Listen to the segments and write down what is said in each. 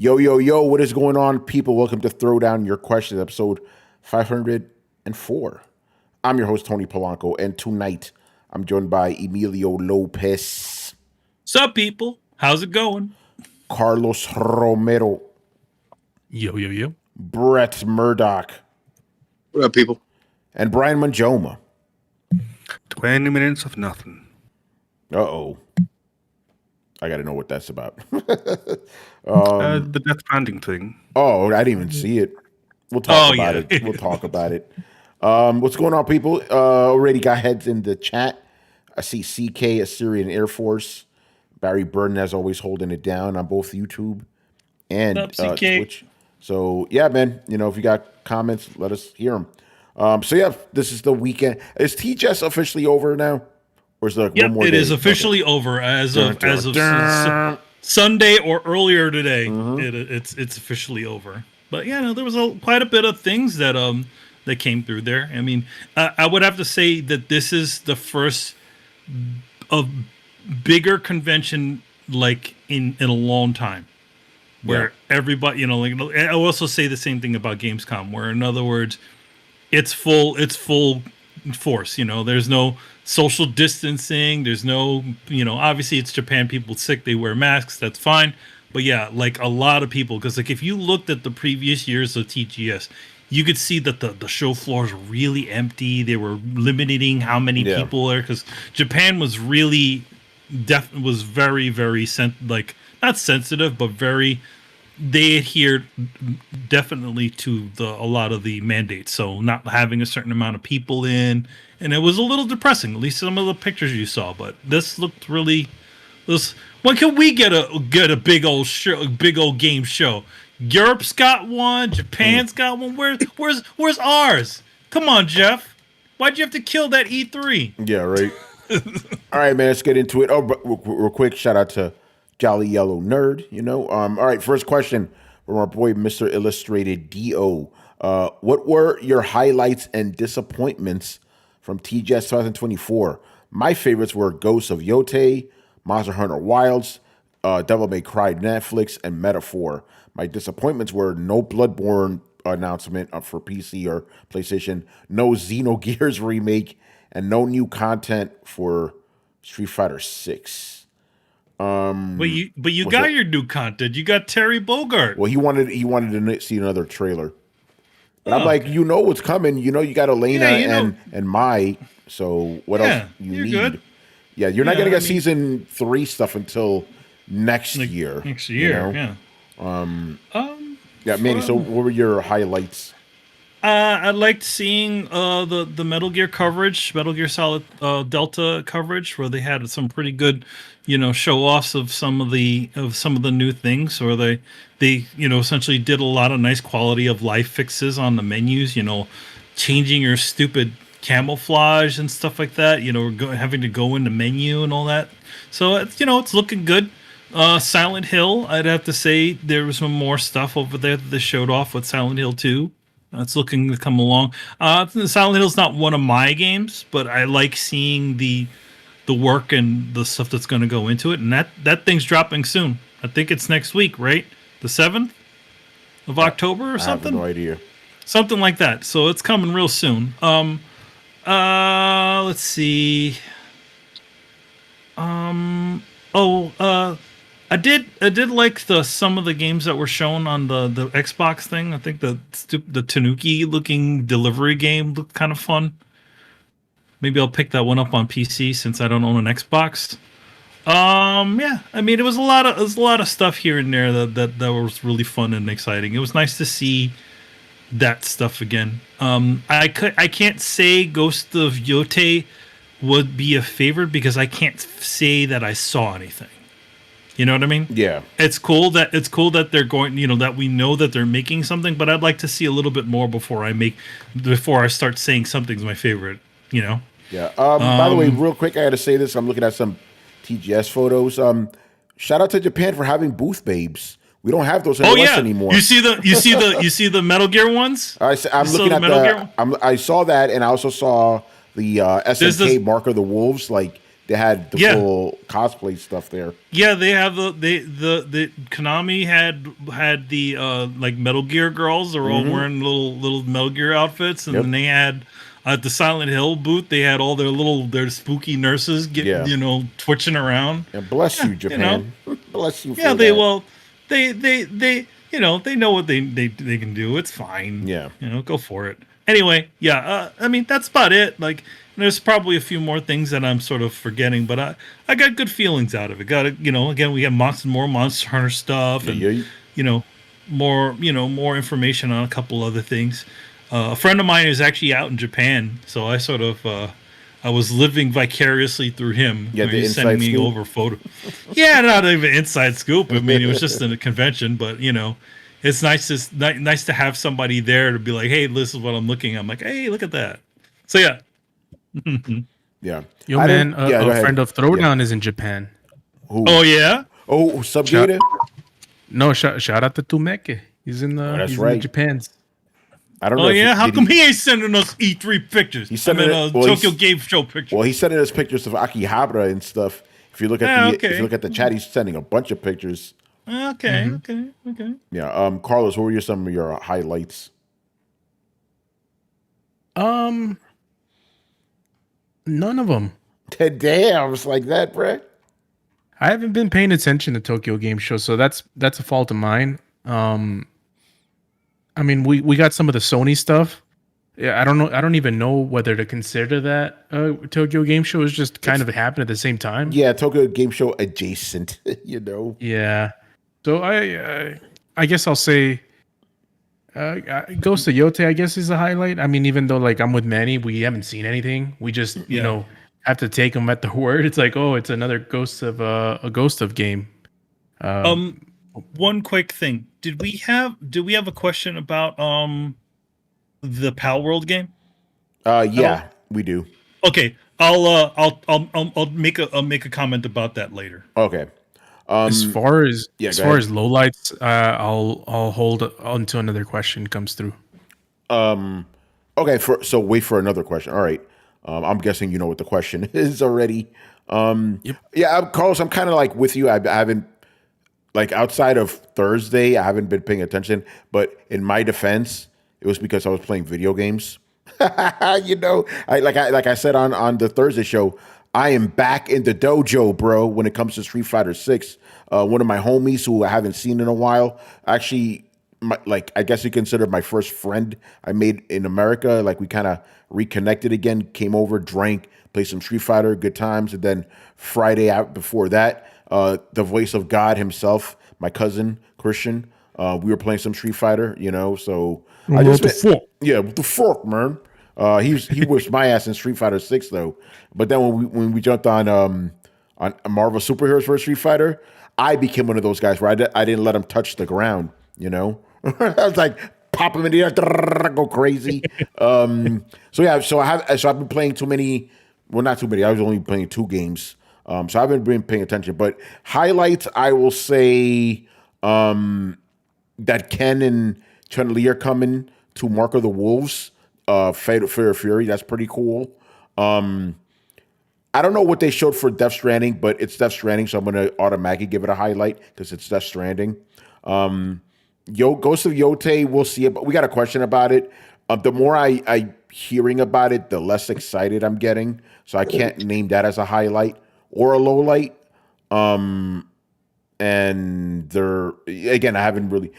Yo, yo, yo, what is going on, people? Welcome to Throwdown Your Questions, episode 504. I'm your host, Tony Polanco, and tonight I'm joined by Emilio Lopez. Sup, people? How's it going? Carlos Romero. Yo, yo, yo. Brett Murdoch. What up, people? And Brian Manjoma. 20 minutes of nothing. Uh-oh. I got to know what that's about. The Death Stranding thing. Oh, I didn't even see it. We'll talk about it. We'll talk about it. What's going on, people? Already got heads in the chat. I see CK, Assyrian Air Force. Barry Burden, as always, holding it down on both YouTube and Twitch. So, yeah, man, you know, if you got comments, let us hear them. So, yeah, this is the weekend. Is TGS officially over now? Or is there one more it day? Is officially over as of Sunday or earlier today. It's officially over. But yeah, no, there was quite a bit of things that that came through there. I mean, I would have to say that this is the first of bigger convention like in a long time, where everybody, you know, like I also say the same thing about Gamescom, where in other words, it's full force. You know, there's no social distancing. There's no, you know, obviously it's Japan, people sick, they wear masks, that's fine. But yeah, like a lot of people, because like if you looked at the previous years of TGS, you could see that the show floors were really empty. They were limiting how many people there, because Japan was really was very, very not sensitive, but very, they adhered definitely to a lot of the mandates. So not having a certain amount of people in, and it was a little depressing, at least some of the pictures you saw. But this looked really. When can we get a big old show, big old game show? Europe's got one, Japan's got one. Where's ours? Come on, Jeff. Why'd you have to kill that E3? Yeah, right. All right, man. Let's get into it. Oh, but real quick, shout out to Jolly Yellow Nerd. You know. All right. First question from our boy, Mr. Illustrated Do. What were your highlights and disappointments from TGS 2024? My favorites were Ghosts of Yotei, Monster Hunter Wilds, Devil May Cry Netflix, and Metaphor. My disappointments were no Bloodborne announcement for PC or PlayStation, no Xenogears remake, and no new content for Street Fighter 6. But you got your new content. You got Terry Bogard. Well, he wanted to see another trailer. But I'm like, you know what's coming. You know you got Elena and Mai. So what else you need? Good. Yeah, you're not going to get season 3 stuff until next year. Next year, yeah, Manny. So what were your highlights? I liked seeing the Metal Gear coverage, Metal Gear Solid Delta coverage, where they had some pretty good, you know, show offs of some of the new things, or they you know, essentially did a lot of nice quality of life fixes on the menus. You know, changing your stupid camouflage and stuff like that. You know, having to go in the menu and all that. So it's, you know, it's looking good. Silent Hill, I'd have to say there was some more stuff over there that they showed off with Silent Hill 2. It's looking to come along. Silent Hill's not one of my games, but I like seeing the work and the stuff that's going to go into it. And that thing's dropping soon. I think it's next week, right? The 7th of October or something? I have no idea. Something like that. So it's coming real soon. Let's see. I did like some of the games that were shown on the Xbox thing. I think the Tanuki looking delivery game looked kind of fun. Maybe I'll pick that one up on PC since I don't own an Xbox. Yeah, I mean, it was a lot of stuff here and there that was really fun and exciting. It was nice to see that stuff again. I can't say Ghost of Yotei would be a favorite because I can't say that I saw anything. You know what I mean? Yeah. It's cool that they're going, you know, that we know that they're making something, but I'd like to see a little bit more before I start saying something's my favorite, you know? Yeah. By the way, real quick, I got to say this. I'm looking at some TGS photos. Shout out to Japan for having booth babes. We don't have those in the West anymore. You see the Metal Gear ones? I'm looking at I saw that, and I also saw the SNK Mark of the Wolves. Like, They had the full cosplay stuff there. Yeah, they have the Konami had the like Metal Gear girls. They're all wearing little Metal Gear outfits, and then they had at the Silent Hill booth. They had all their spooky nurses twitching around. Yeah, bless you, Japan. Bless you. Yeah, they know what they can do. It's fine. Yeah, go for it. Anyway, I mean that's about it. Like. There's probably a few more things that I'm sort of forgetting, but I got good feelings out of it. Again, we have more Monster Hunter stuff, and more information on a couple other things. A friend of mine is actually out in Japan, so I sort of I was living vicariously through him. Yeah, the he's sending me over photo. Yeah, not even inside scoop. I mean, it was just in a convention, but it's nice to have somebody there to be like, hey, this is what I'm looking at. I'm like, hey, look at that. So yeah. Yeah. Yo, man, a friend of Throwdown is in Japan. Who? Oh, yeah? Oh, Subgator? No, shout out to Tumeke. He's in in Japan. I don't know. Oh, yeah? How come he ain't sending us E3 pictures? He's sending Tokyo Game Show pictures. Well, he's sending us pictures of Akihabara and stuff. If you look at if you look at the chat, he's sending a bunch of pictures. Okay. Yeah. Carlos, what were some of your highlights? None of them. Damn, it's like that, bro. I haven't been paying attention to Tokyo Game Show, so that's a fault of mine. I mean, we got some of the Sony stuff. Yeah, I don't know. I don't even know whether to consider that Tokyo Game Show is just kind of happened at the same time. Yeah, Tokyo Game Show adjacent. Yeah. So I guess I'll say. Ghost of Yotei, I guess, is a highlight. I mean, even though I'm with Manny, we haven't seen anything. We just have to take them at their word. It's like, oh, it's another Ghost of game. One quick thing: did we have a question about the Palworld game? Yeah, we do. Okay, I'll make a comment about that later. Okay. As far as lowlights, I'll hold until another question comes through. Okay. So wait for another question. All right. I'm guessing you know what the question is already. Yep. Yeah, Carlos, I'm kind of with you. I haven't outside of Thursday, I haven't been paying attention. But in my defense, it was because I was playing video games. I said on the Thursday show. I am back in the dojo, bro, when it comes to Street Fighter 6. One of my homies who I haven't seen in a while, actually, I guess you consider my first friend I made in America. We kind of reconnected again, came over, drank, played some Street Fighter, good times. And then Friday out before that, the voice of God himself, my cousin, Christian, we were playing some Street Fighter, so I just what the fuck, man? He whipped my ass in Street Fighter 6 though. But then when we jumped on Marvel Superheroes vs. Street Fighter, I became one of those guys where I didn't let him touch the ground. I was like pop him in the air, go crazy. So I've been playing too many. Well, not too many. I was only playing 2 games. So I haven't been paying attention. But highlights, I will say that Ken and Chun-Li are coming to Mark of the Wolves. Fatal Fury, that's pretty cool. I don't know what they showed for Death Stranding, but it's Death Stranding, so I'm going to automatically give it a highlight because it's Death Stranding. Ghost of Yotei, we'll see it, but we got a question about it. The more I hearing about it, the less excited I'm getting, so I can't name that as a highlight or a low light. And I haven't really.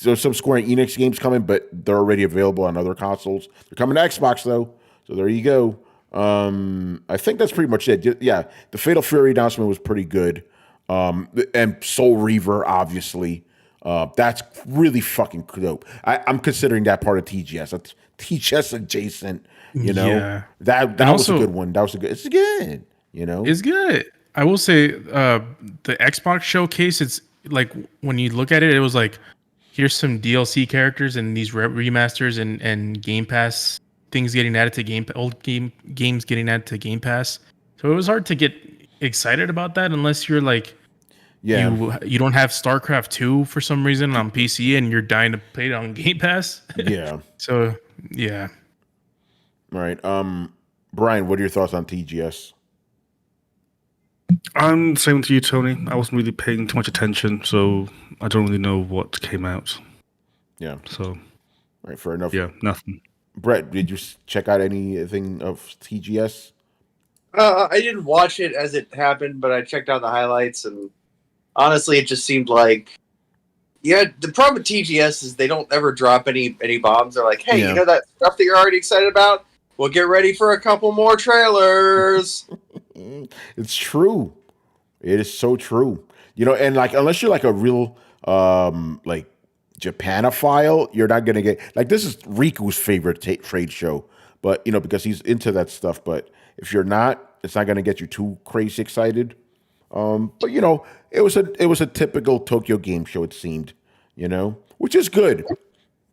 There's some Square-Enix games coming, but they're already available on other consoles. They're coming to Xbox though, so there you go. I think that's pretty much it. Yeah, the Fatal Fury announcement was pretty good, and Soul Reaver, obviously, that's really fucking dope. I'm considering that part of TGS. That's TGS adjacent. That was a good one. It's good. It's good. I will say the Xbox showcase. It's when you look at it, it was here's some DLC characters and these remasters and Game Pass things getting added to games getting added to Game Pass. So it was hard to get excited about that unless you're you don't have StarCraft 2 for some reason on PC and you're dying to play it on Game Pass. Yeah. So yeah. All right. Brian, what are your thoughts on TGS? Same with you, Tony. I wasn't really paying too much attention, so I don't really know what came out. Yeah. So, All right, fair enough. yeah, nothing. Brett, did you check out anything of TGS? I didn't watch it as it happened, but I checked out the highlights, and honestly, it just seemed like, yeah. The problem with TGS is they don't ever drop any bombs. They're like, hey, Yeah. you know that stuff that you're already excited about? Well, get ready for a couple more trailers. It's true. It is so true. You know, and like unless you're like a real like Japanophile, you're not gonna get like this is Riku's favorite trade show, but you know because he's into that stuff. But if you're not, it's not gonna get you too crazy excited. But you know, it was a typical Tokyo Game Show. It seemed, you know, which is good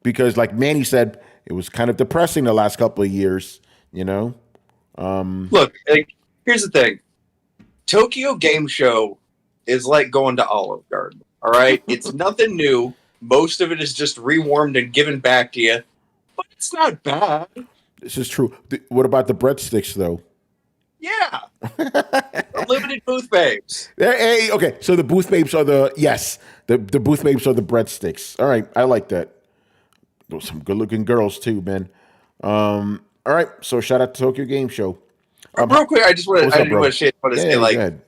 because like Manny said, it was kind of depressing the last couple of years. You know, Look, here's the thing: Tokyo Game Show is like going to Olive Garden. All right, it's nothing new. Most of it is just rewarmed and given back to you, but it's not bad. this is true. What about the breadsticks though? Yeah, unlimited booth babes. Hey, okay, so the booth babes are the booth babes are the breadsticks. All right, I like that. Those some good looking girls too, man. All right, so shout out to Tokyo Game Show. Real quick, I didn't want to say Go like ahead.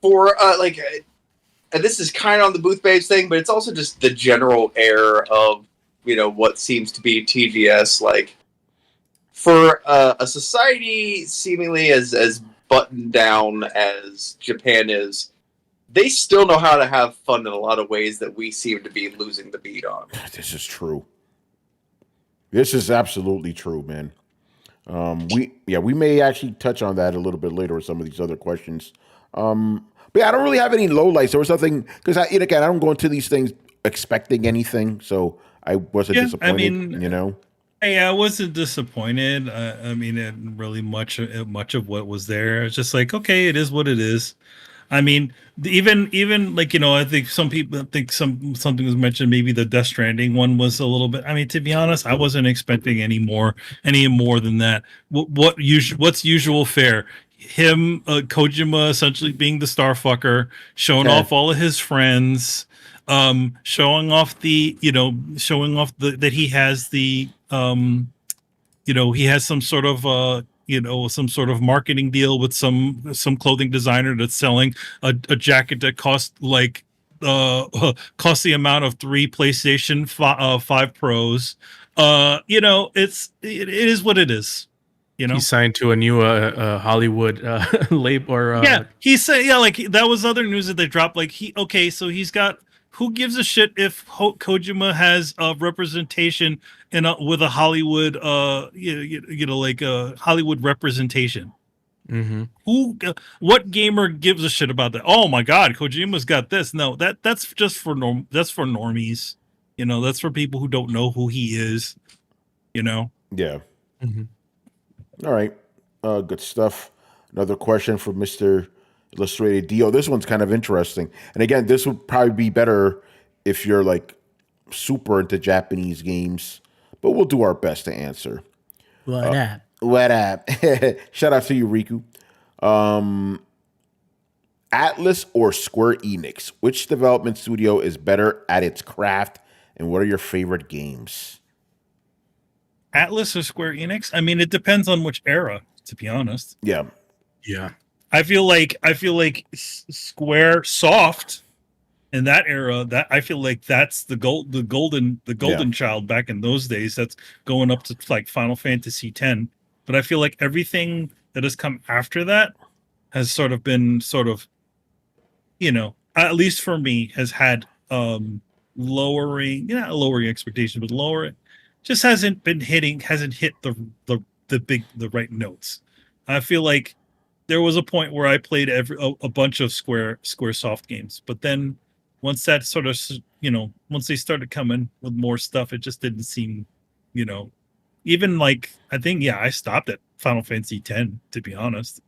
for and this is kind of on the booth babes thing, but it's also just the general air of what seems to be TGS. Like for a society seemingly as buttoned down as Japan is, they still know how to have fun in a lot of ways that we seem to be losing the beat on. This is true. This is absolutely true, man. We may actually touch on that a little bit later with some of these other questions. But yeah, I don't really have any lowlights. There was nothing because again, I don't go into these things expecting anything, so I wasn't disappointed. I mean, you know, hey, I wasn't disappointed. I mean, it really much of what was there. It's just like, okay, it is what it is. I mean, even like I think some people think something was mentioned. Maybe the Death Stranding one was a little bit. I mean, to be honest, I wasn't expecting any more than that. What's usual fare? Him, Kojima, essentially being the star fucker, showing off all of his friends, showing off that he has the he has some sort of some sort of marketing deal with some clothing designer that's selling a jacket that costs like costs the amount of 3 PlayStation 5 Pros. It is what it is. He signed to a new Hollywood label or he said like that was other news that they dropped. Like so he's got. Who gives a shit if Kojima has a representation with a Hollywood, like a Hollywood representation? Mm-hmm. What gamer gives a shit about that? Oh my God, Kojima's got this. No, that's just for that's for normies. That's for people who don't know who he is. Yeah. Mm-hmm. All right. Good stuff. Another question from Mr. Illustrated Dio. This one's kind of interesting. And again, this would probably be better if you're like super into Japanese games, but we'll do our best to answer. What up? What up? Shout out to you, Riku. Atlus or Square-Enix? Which development studio is better at its craft, and what are your favorite games? Atlus or Square-Enix? I mean, it depends on which era, to be honest. Yeah. I feel like Square Soft in that era, that I feel like that's the golden child back in those days. That's going up to like Final Fantasy X. But I feel like everything that has come after that has been at least for me, has had lowering expectations, but just hasn't hit the right notes. I feel like there was a point where I played a bunch of Squaresoft games, but then once that once they started coming with more stuff, it just didn't seem, even like I think I stopped at Final Fantasy X, to be honest,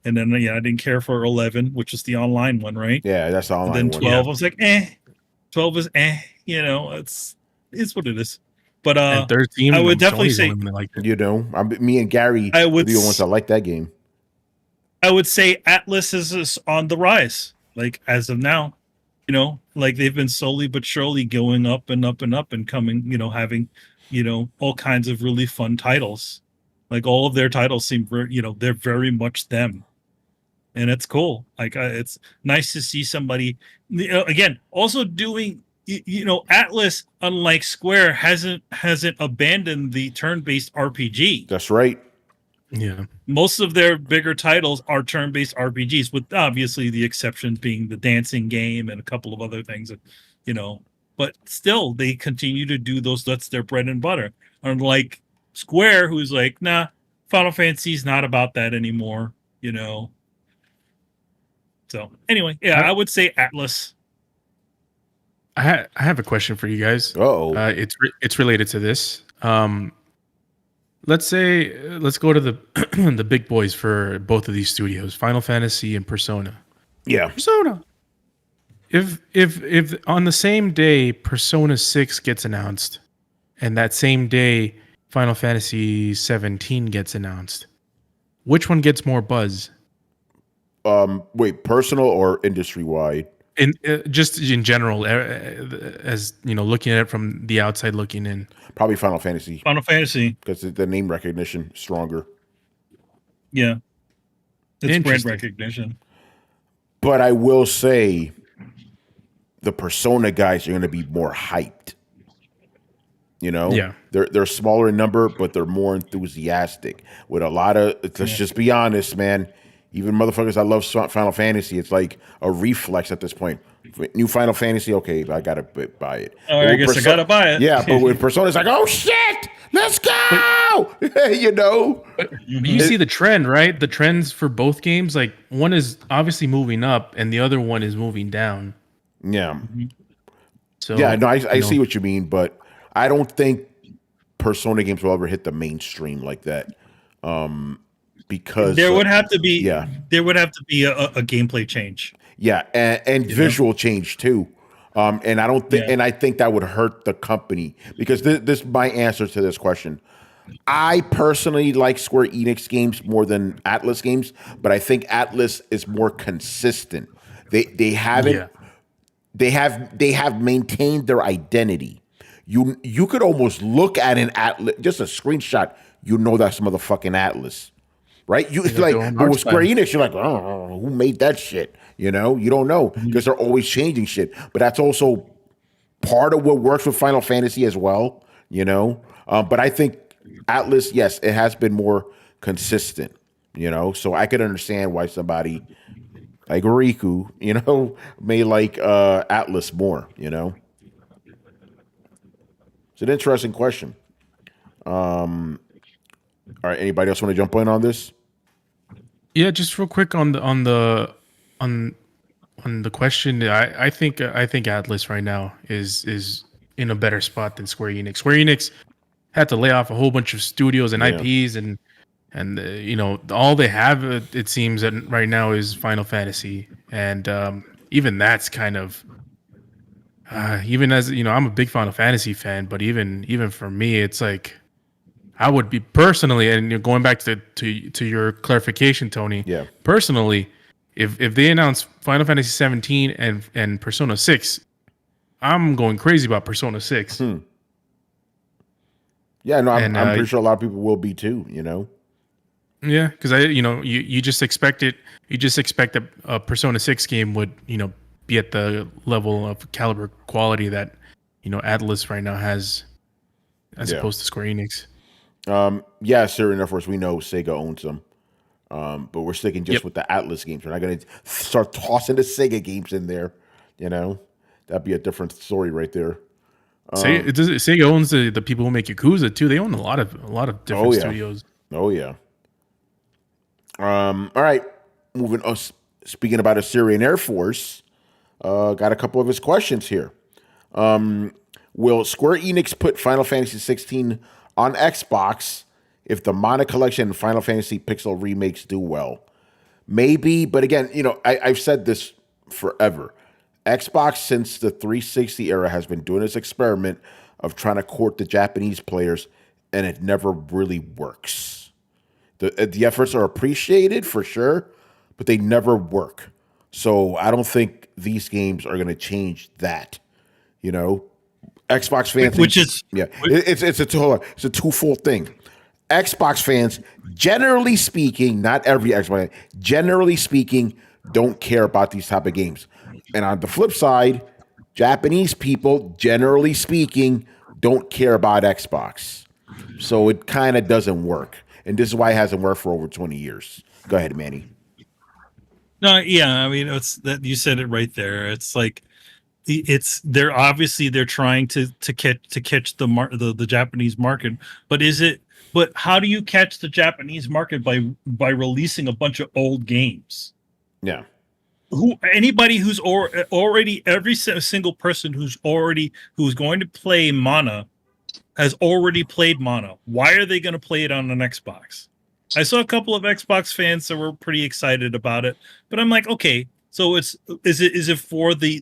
and then I didn't care for 11, which is the online one, right? Yeah, that's the online and then one. 12, I was like, 12 is it's what it is. But and 13, I would definitely say, me and Gary I would were the ones that like that game. I would say Atlus is on the rise, like as of now. You know, like they've been slowly but surely going up and up and up and coming, you know, having, you know, all kinds of really fun titles. Like all of their titles seem very, you know, they're very much them. And it's cool. Like it's nice to see somebody, you know, again, also doing, you know, Atlus, unlike Square, hasn't abandoned the turn-based RPG. That's right. Yeah. Most of their bigger titles are turn-based RPGs, with obviously the exceptions being the dancing game and a couple of other things, that, you know. But still, they continue to do those. That's their bread and butter. Unlike Square, who's like, nah, Final Fantasy's not about that anymore, you know. So anyway, yeah, I would say Atlus. I have a question for you guys. Uh-oh. It's related to this. Let's go to the the big boys for both of these studios, Final Fantasy and Persona. Yeah. Persona. If on the same day Persona 6 gets announced, and that same day Final Fantasy 17 gets announced, which one gets more buzz? Wait, personal or industry wide? In just in general, as you know, looking at it from the outside looking in. Probably Final Fantasy. Final Fantasy. Because the name recognition stronger. Yeah. It's brand recognition. But I will say the Persona guys are going to be more hyped. You know? Yeah. They're smaller in number, but they're more enthusiastic. With a lot of, let's just be honest, man. Even motherfuckers, I love Final Fantasy. It's like a reflex at this point. New Final Fantasy, okay, I gotta buy it. Oh, I guess I gotta buy it. Yeah, but with Persona, it's like, oh shit, let's go. You know, you see the trend, right? The trends for both games, like one is obviously moving up, and the other one is moving down. Yeah. So yeah, no, I see what you mean, but I don't think Persona games will ever hit the mainstream like that. Because there would have to be a gameplay change. Yeah, and visual change too. And I don't think, and I think that would hurt the company because this is my answer to this question. I personally like Square-Enix games more than Atlus games, but I think Atlus is more consistent. They haven't they have maintained their identity. You could almost look at an Atlus, just a screenshot, you know that's motherfucking Atlus. Right? You like, but with Square-Enix, you're like, oh, who made that shit? You know, you don't know because they're always changing shit. But that's also part of what works with Final Fantasy as well. You know, but I think Atlus, yes, it has been more consistent. You know, so I could understand why somebody like Riku, you know, may like Atlus more. You know, it's an interesting question. All right, anybody else want to jump in on this? Yeah, just real quick on the question. I think Atlus right now is in a better spot than Square Enix. Square Enix had to lay off a whole bunch of studios and IPs and you know, all they have it seems that right now is Final Fantasy, and even that's kind of even as you know, I'm a big Final Fantasy fan, but even for me, it's like. I would be personally, and you're going back to your clarification, Tony. Yeah. Personally, if they announce Final Fantasy 17 and Persona 6, I'm going crazy about Persona 6. Yeah, no, I'm pretty sure a lot of people will be too. You know. Yeah, because you just expect it. You just expect that a Persona 6 game would be at the level of caliber quality that Atlus right now has, as opposed to Square Enix. Yeah, Syrian Air Force, we know Sega owns them. But we're sticking just with the Atlus games. We're not going to start tossing the Sega games in there. You know, that'd be a different story right there. Sega owns the people who make Yakuza too. They own a lot of different studios. Oh yeah. All right, moving us. Speaking about a Syrian Air Force, got a couple of his questions here. Will Square Enix put Final Fantasy 16 on Xbox if the Mana Collection and Final Fantasy Pixel remakes do well? Maybe, but again, I've said this forever. Xbox, since the 360 era, has been doing this experiment of trying to court the Japanese players, and it never really works. The efforts are appreciated for sure, but they never work. So I don't think these games are going to change that. You know, Xbox fans, which is it's a twofold thing. Xbox fans, generally speaking, not every Xbox, generally speaking, don't care about these type of games. And on the flip side, Japanese people, generally speaking, don't care about Xbox. So it kind of doesn't work. And this is why it hasn't worked for over 20 years. Go ahead, Manny. No, yeah, I mean, it's that you said it right there. It's like they're trying to catch the Japanese market, but how do you catch the Japanese market by releasing a bunch of old games? Yeah. Anybody who's already every single person who's going to play Mana has already played Mana. Why are they going to play it on an Xbox? I saw a couple of Xbox fans that were pretty excited about it, but I'm like, okay, so is it for the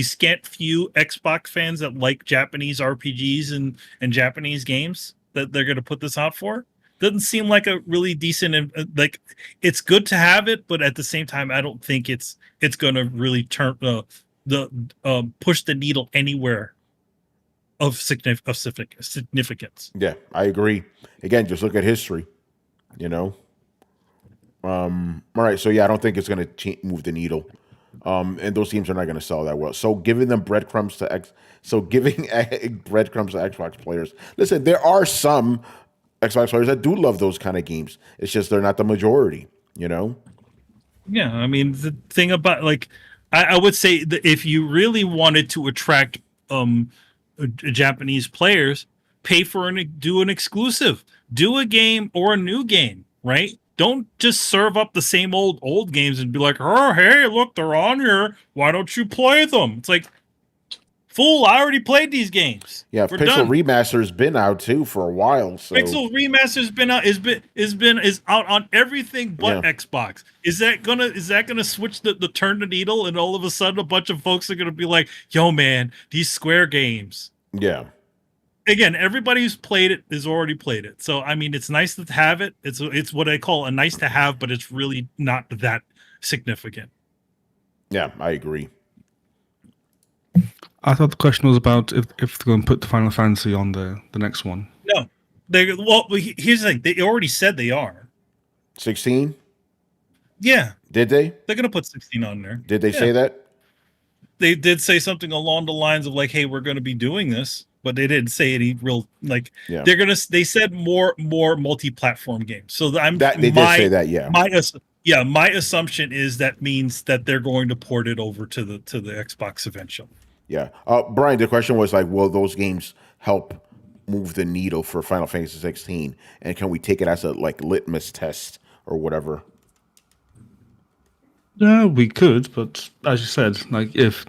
scant few Xbox fans that like Japanese RPGs and Japanese games that they're going to put this out for? Doesn't seem like a really decent, like, it's good to have it, but at the same time, I don't think it's going to really turn push the needle anywhere of significance. Yeah, I agree. Again, just look at history. You know. All right, so yeah, I don't think it's going to move the needle. And those games are not going to sell that well. So giving breadcrumbs to Xbox players. Listen, there are some Xbox players that do love those kind of games. It's just they're not the majority, you know? Yeah, I mean, the thing about, like, I would say that if you really wanted to attract Japanese players, do an exclusive. Do a game or a new game, right? Don't just serve up the same old games and be like, oh, hey, look, they're on here. Why don't you play them? It's like, fool, I already played these games. Yeah, We're Pixel done. Remaster's been out too for a while. So Pixel Remaster's been out is out on everything but Xbox. Is that gonna switch the turn the needle, and all of a sudden a bunch of folks are gonna be like, yo man, these Square games. Yeah. Again, everybody who's played it has already played it. So I mean, it's nice to have it. It's what I call a nice to have, but it's really not that significant. Yeah, I agree. I thought the question was about if they're going to put the Final Fantasy on the next one. No, here's the thing. They already said they are 16. Yeah, did they? They're gonna put 16 on there. Did they say that? They did say something along the lines of like, "Hey, we're going to be doing this," but they didn't say any real like. Yeah. They said more multi-platform games. So they did say that. Yeah. My assumption is that means that they're going to port it over to the Xbox eventually. Yeah. Brian, the question was like, will those games help move the needle for Final Fantasy 16? And can we take it as a like litmus test or whatever? Yeah, we could, but as you said, like if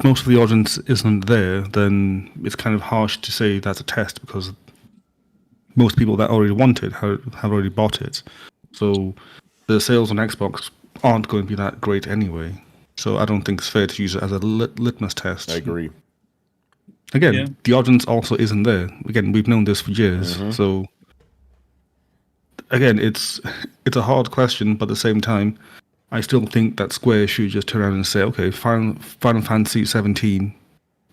most of the audience isn't there, then it's kind of harsh to say that's a test because most people that already want it have already bought it. So the sales on Xbox aren't going to be that great anyway. So I don't think it's fair to use it as a litmus test. I agree. Again, the audience also isn't there. Again, we've known this for years. Mm-hmm. So again, it's a hard question, but at the same time, I still think that Square should just turn around and say, okay, Final Fantasy 17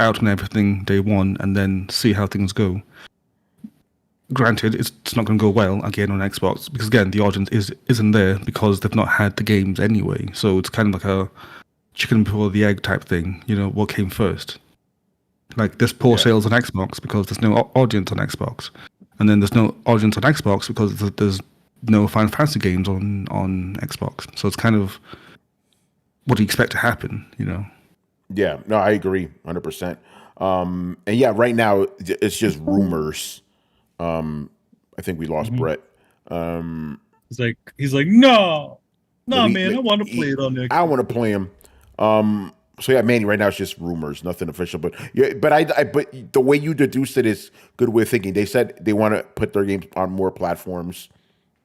out on everything day one, and then see how things go. Granted, it's not going to go well again on Xbox because again, the audience isn't there because they've not had the games anyway. So it's kind of like a chicken before the egg type thing. You know, what came first? Like there's poor sales on Xbox because there's no audience on Xbox, and then there's no audience on Xbox because there's no Final Fantasy games on Xbox. So it's kind of what do you expect to happen? You know? Yeah, no, I agree 100%. And yeah, right now it's just rumors. I think we lost Brett. He's like, no, man, I want to play it on there. I want to play him. So yeah, Manny, right now it's just rumors, nothing official. But yeah, but the way you deduced it is good way of thinking. They said they want to put their games on more platforms.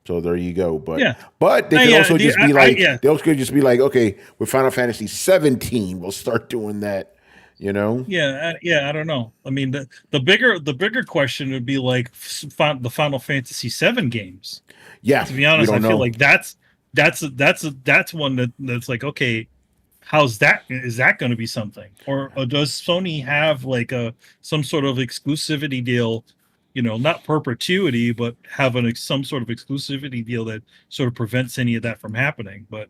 So there you go. But they could also just be like, they also could just be like, okay, with Final Fantasy 17, we'll start doing that. You know? Yeah, I don't know. I mean, the bigger question would be like the Final Fantasy 7 games. Yeah, to be honest, I feel like that's that's one that's like, okay, how's that? Is that going to be something, or does Sony have like some sort of exclusivity deal? Not perpetuity, but have some sort of exclusivity deal that sort of prevents any of that from happening. But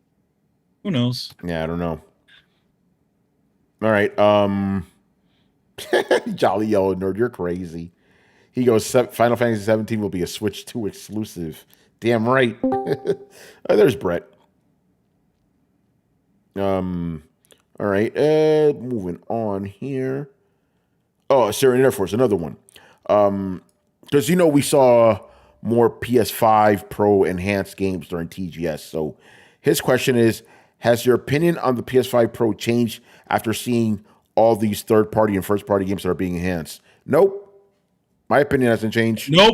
who knows? Yeah, I don't know. All right. Jolly Yellow Nerd, you're crazy. He goes, Final Fantasy 17 will be a Switch 2 exclusive. Damn right. There's Brett. All right. Moving on here. Oh, Syrian Air Force, another one. Because we saw more PS5 Pro enhanced games during TGS. So his question is, has your opinion on the PS5 Pro changed after seeing all these third-party and first-party games that are being enhanced? Nope. My opinion hasn't changed. Nope.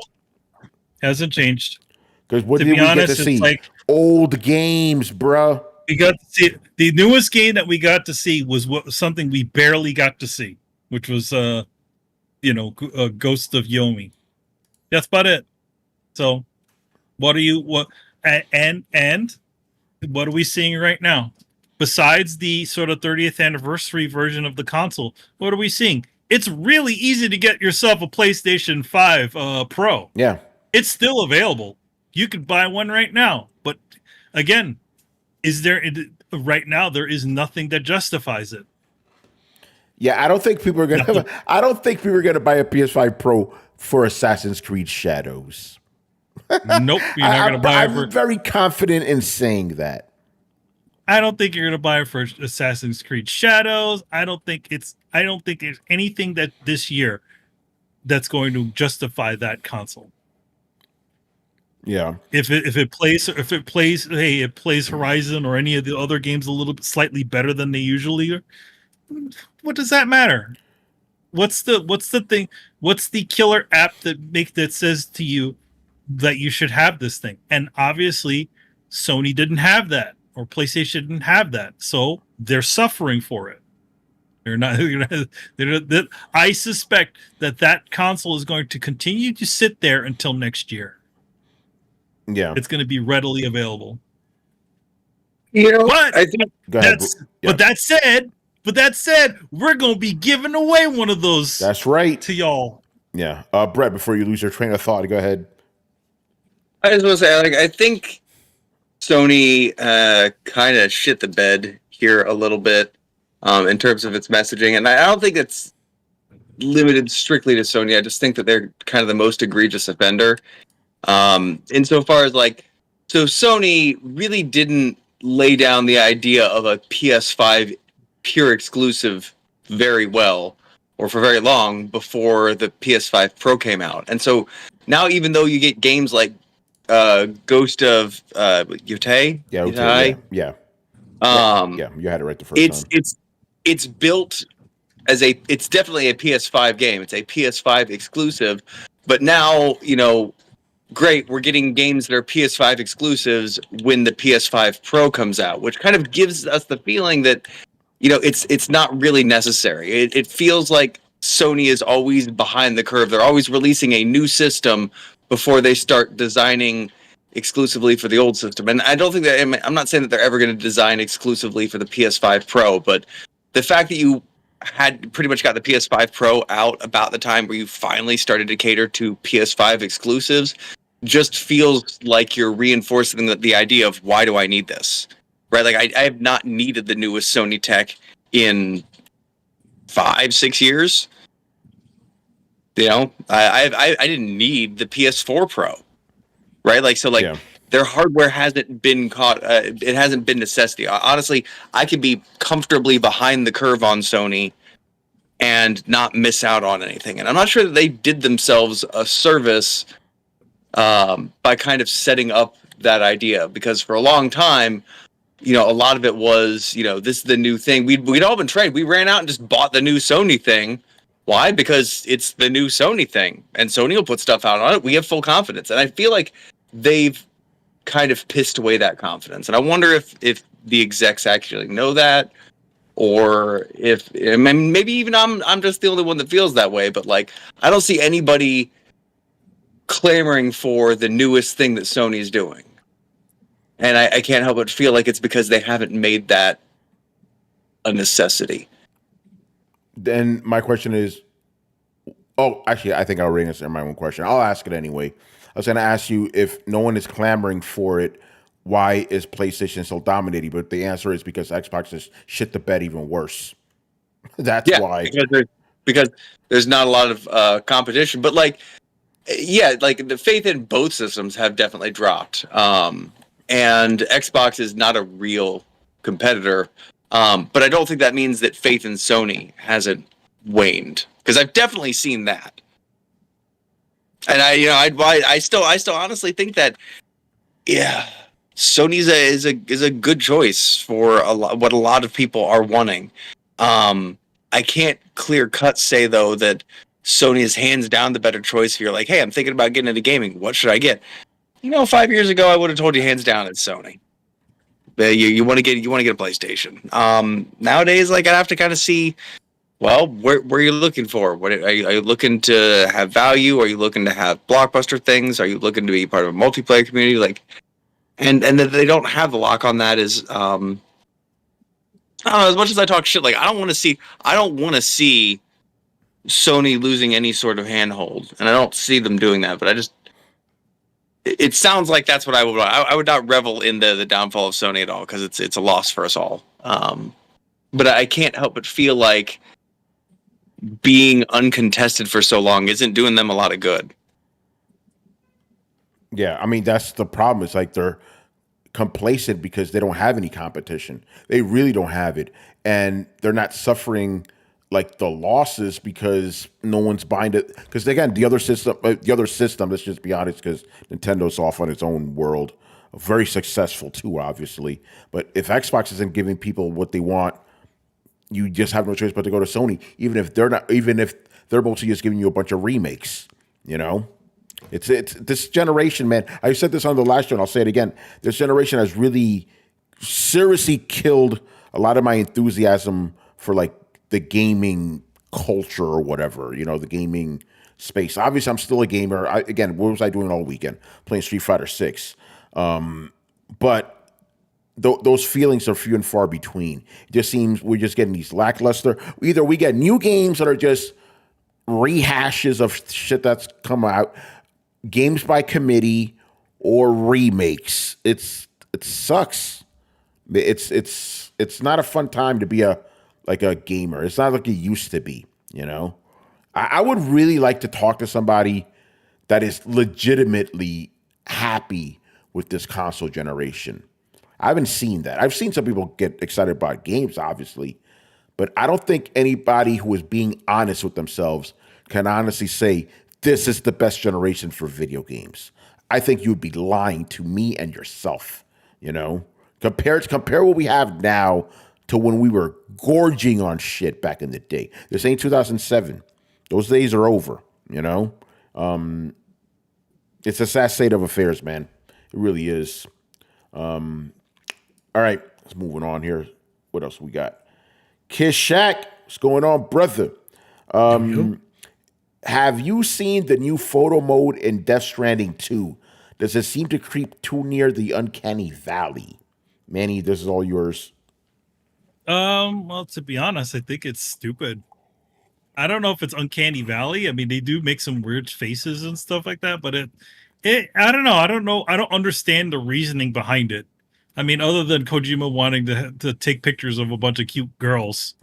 Hasn't changed. Because what did we get to see? Like, old games, bruh. We got to see the newest game that we got to see was something we barely got to see, which was Ghost of Yomi. That's about it. So, what what are we seeing right now? Besides the sort of 30th anniversary version of the console, what are we seeing? It's really easy to get yourself a PlayStation 5 Pro. Yeah. It's still available. You could buy one right now. But again, right now there is nothing that justifies it. Yeah, I don't think people are gonna buy a PS5 Pro for Assassin's Creed Shadows. Nope, you're not gonna buy it for. I'm very confident in saying that. I don't think you're gonna buy it for Assassin's Creed Shadows. I don't think there's anything that this year that's going to justify that console. Yeah. If it plays Horizon or any of the other games a little bit slightly better than they usually are, what does that matter? What's the thing? What's the killer app that says to you that you should have this thing? And obviously, Sony didn't have that, or PlayStation didn't have that, so they're suffering for it. They're not. I suspect that console is going to continue to sit there until next year. Yeah, it's going to be readily available. But I think but that said, we're going to be giving away one of those. That's right to y'all. Yeah, Brett. Before you lose your train of thought, go ahead. I just want to say, I think Sony kind of shit the bed here a little bit in terms of its messaging, and I don't think it's limited strictly to Sony. I just think that they're kind of the most egregious offender. Insofar as so Sony really didn't lay down the idea of a PS5 pure exclusive very well or for very long before the PS5 Pro came out. And so now, even though you get games like Ghost of Yotei, yeah, you had it right the first time. It's built as it's definitely a PS5 game. It's a PS5 exclusive, but now great, we're getting games that are PS5 exclusives when the PS5 Pro comes out, which kind of gives us the feeling that it's not really necessary. It feels like Sony is always behind the curve. They're always releasing a new system before they start designing exclusively for the old system. And I don't think that I'm not saying that they're ever going to design exclusively for the PS5 Pro, but the fact that you had pretty much got the PS5 Pro out about the time where you finally started to cater to PS5 exclusives just feels like you're reinforcing the idea of, why do I need this? Right? Like, I have not needed the newest Sony tech in 5-6 years. I didn't need the PS4 Pro. Right? Their hardware hasn't been caught. It hasn't been necessity. Honestly, I could be comfortably behind the curve on Sony and not miss out on anything. And I'm not sure that they did themselves a service by kind of setting up that idea, because for a long time, a lot of it was, this is the new thing. We'd all been trained. We ran out and just bought the new Sony thing. Why? Because it's the new Sony thing, and Sony will put stuff out on it. We have full confidence, and I feel like they've kind of pissed away that confidence. And I wonder if the execs actually know that, or if maybe even I'm just the only one that feels that way. But I don't see anybody clamoring for the newest thing that Sony is doing. And I can't help but feel like it's because they haven't made that a necessity. Then my question is, oh, actually, I think I'll already answer my own question. I'll ask it anyway. I was going to ask you, if no one is clamoring for it, why is PlayStation so dominating? But the answer is because Xbox has shit the bed even worse. That's why. Because there's not a lot of competition. But like, yeah, like the faith in both systems have definitely dropped. And Xbox is not a real competitor. But I don't think that means that faith in Sony hasn't waned, because I've definitely seen that. And I still honestly think that, yeah, Sony's is a good choice for what a lot of people are wanting. I can't clear cut say though that Sony is hands down the better choice if you're like, hey, I'm thinking about getting into gaming. What should I get? 5 years ago, I would have told you hands down it's Sony. You want to get a PlayStation. Nowadays, like, I'd have to kind of see, well, where are you looking for? What are you looking to have value? Are you looking to have blockbuster things? Are you looking to be part of a multiplayer community? Like, and that they don't have the lock on that is, I don't know. As much as I talk shit, like, I don't want to see Sony losing any sort of handhold, and I don't see them doing that. But it sounds like that's what I would want. I would not revel in the downfall of Sony at all, because it's a loss for us all. But I can't help but feel like being uncontested for so long isn't doing them a lot of good. Yeah, I mean, that's the problem. It's like they're complacent because they don't have any competition. They really don't have it. And they're not suffering like the losses because no one's buying it. Because again, the other system, let's just be honest, because Nintendo's off on its own world. Very successful too, obviously. But if Xbox isn't giving people what they want, you just have no choice but to go to Sony, even if they're mostly just giving you a bunch of remakes, It's this generation, man. I said this on the last show, and I'll say it again. This generation has really seriously killed a lot of my enthusiasm for like the gaming culture or whatever, the gaming space. Obviously, I'm still a gamer. What was I doing all weekend? Playing Street Fighter 6. But those feelings are few and far between. It just seems we're just getting these lackluster. Either we get new games that are just rehashes of shit that's come out, games by committee, or remakes. It sucks. It's not a fun time to be a gamer. It's not like it used to be. I would really like to talk to somebody that is legitimately happy with this console generation. I haven't seen that. I've seen some people get excited about games, obviously, but I don't think anybody who is being honest with themselves can honestly say this is the best generation for video games. I think you'd be lying to me and yourself. Compare what we have now to when we were gorging on shit back in the day. This ain't 2007. Those days are over. It's a sad state of affairs, man. It really is. All right, let's moving on here. What else we got? Kiss Shack, what's going on, brother? Have you seen the new photo mode in Death Stranding 2? Does it seem to creep too near the uncanny valley? Manny, this is all yours. Well, to be honest, I think it's stupid. I don't know if it's uncanny valley. I mean, they do make some weird faces and stuff like that, but I don't know. I don't understand the reasoning behind it. I mean, other than Kojima wanting to take pictures of a bunch of cute girls.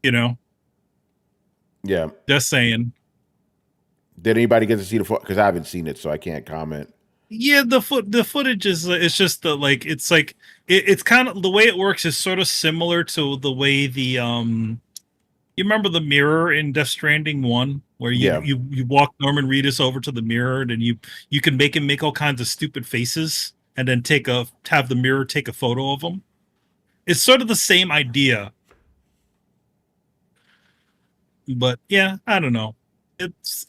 Yeah. Just saying. Did anybody get to see the footage? Because I haven't seen it, so I can't comment. Yeah, the footage is it's just it's kind of the way it works is sort of similar to the way the you remember the mirror in Death Stranding 1 where you walk Norman Reedus over to the mirror and you can make him make all kinds of stupid faces and then have the mirror take a photo of him. It's sort of the same idea. But yeah, I don't know. It's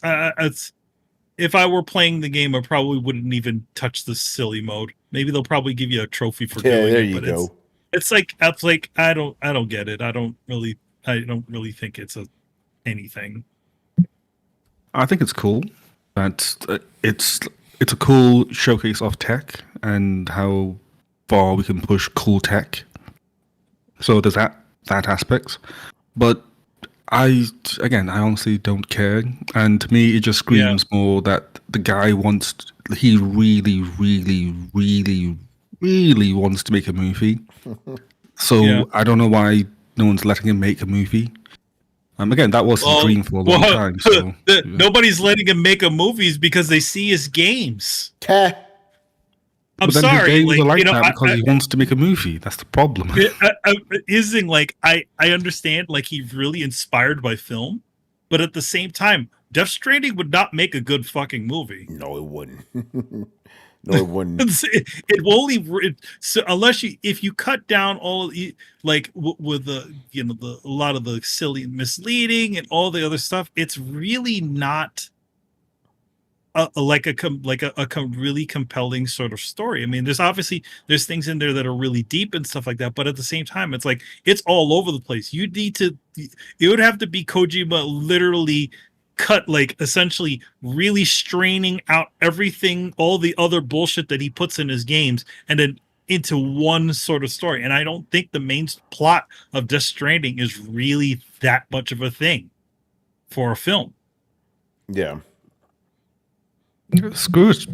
if I were playing the game, I probably wouldn't even touch the silly mode. Maybe they'll probably give you a trophy for doing it. There you go. It's like I don't get it. I don't really think it's anything. I think it's cool that it's it's a cool showcase of tech and how far we can push cool tech. So there's that aspect. But I honestly don't care. And to me, it just screams more that the guy he really, really, really, really wants to make a movie. So I don't know why no one's letting him make a movie. Again, that was his dream for a long time. So nobody's letting him make a movies because they see his games. I'm but then sorry, his games are like you know, that because he wants to make a movie. That's the problem. His thing, like, I understand, like, he's really inspired by film, but at the same time, Death Stranding would not make a good fucking movie. No, it wouldn't. No, it wouldn't. It will only if you cut down all like with the a lot of the silly and misleading and all the other stuff. It's really not a really compelling sort of story. I mean, there's things in there that are really deep and stuff like that, but at the same time, it's like it's all over the place. It would have to be Kojima literally cut, like, essentially really straining out everything, all the other bullshit that he puts in his games, and then into one sort of story. And I don't think the main plot of Death Stranding is really that much of a thing for a film. Yeah. Screw it.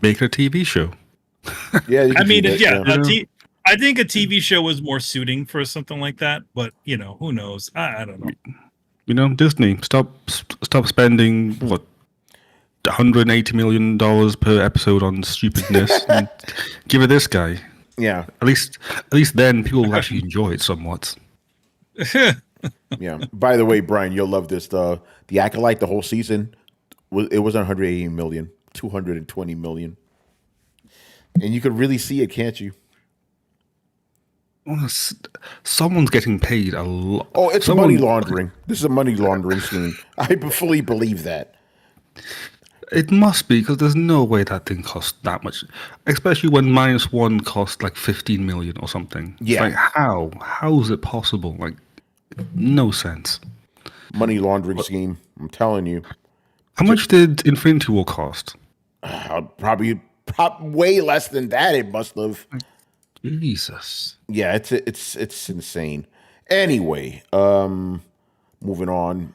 Make a TV show. Yeah, I mean, I think a TV show was more suiting for something like that, but who knows? I don't know. Disney, stop spending what $180 million per episode on stupidness. And give it this guy. Yeah. At least then people will actually enjoy it somewhat. Yeah. By the way, Brian, you'll love this. The Acolyte, the whole season, it was 180 million, 220 million, and you could really see it, can't you? Someone's getting paid a lot. Oh, it's money laundering. This is a money laundering scheme. I fully believe that. It must be, because there's no way that thing costs that much, especially when -1 cost like 15 million or something. Yeah. It's like, how is it possible? Like, no sense. Money laundering scheme. I'm telling you. How much did Infinity War cost? Probably way less than that. It must have. Jesus. Yeah, it's insane. Anyway, moving on.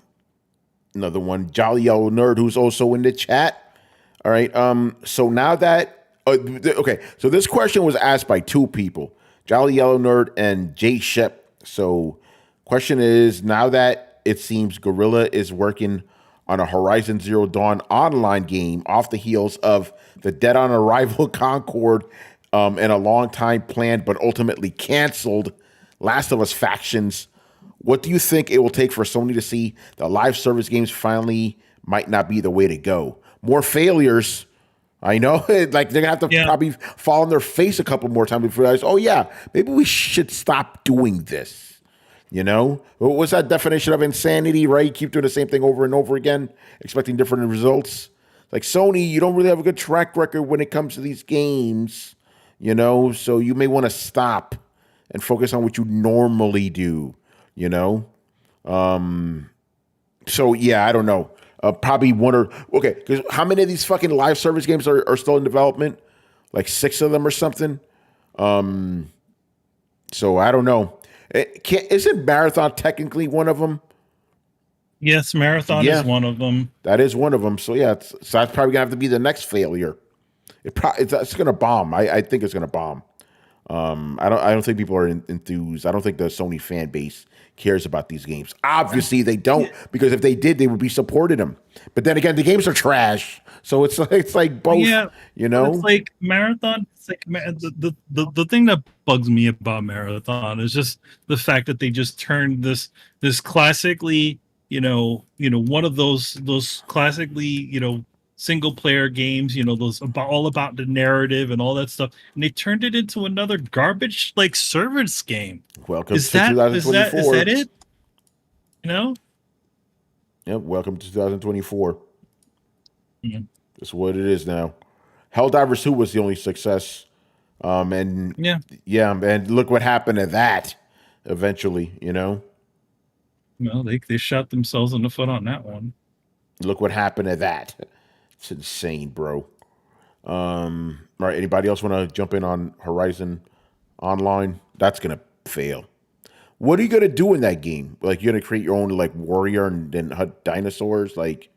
Another one, Jolly Yellow Nerd, who's also in the chat. All right. So now that okay, so this question was asked by two people, Jolly Yellow Nerd and Jay Shep. So, question is, now that it seems Guerrilla is working on a Horizon Zero Dawn online game off the heels of the Dead on Arrival Concord and a long time planned but ultimately canceled Last of Us Factions, what do you think it will take for Sony to see that live service games finally might not be the way to go? More failures. I know, like they're gonna have to probably fall on their face a couple more times before they realize, oh yeah, maybe we should stop doing this. What's that definition of insanity, right? Keep doing the same thing over and over again, expecting different results. Like Sony, you don't really have a good track record when it comes to these games, so you may want to stop and focus on what you normally do, So yeah, I don't know. Probably because how many of these fucking live service games are still in development? Like 6 of them or something. So I don't know. Isn't Marathon technically one of them? Yes, Marathon is one of them. That is one of them. So yeah, so that's probably gonna have to be the next failure. It's gonna bomb. I think it's gonna bomb. I don't think people are enthused. I don't think the Sony fan base cares about these games. Obviously, they don't, because if they did, they would be supporting them. But then again, the games are trash. So it's like both. Yeah, It's like Marathon. It's like the thing that bugs me about Marathon is just the fact that they just turned this classically, one of those classically, single player games, those all about the narrative and all that stuff, and they turned it into another garbage like service game. Welcome to 2024. Is that it? Yep. Welcome to 2024. Yeah. That's what it is now. Helldivers 2 was the only success, and look what happened to that. Eventually, Well, they shot themselves in the foot on that one. Look what happened to that. It's insane, bro. All right, anybody else want to jump in on Horizon Online? That's gonna fail. What are you gonna do in that game? Like, you're gonna create your own like warrior and then hunt dinosaurs? Like,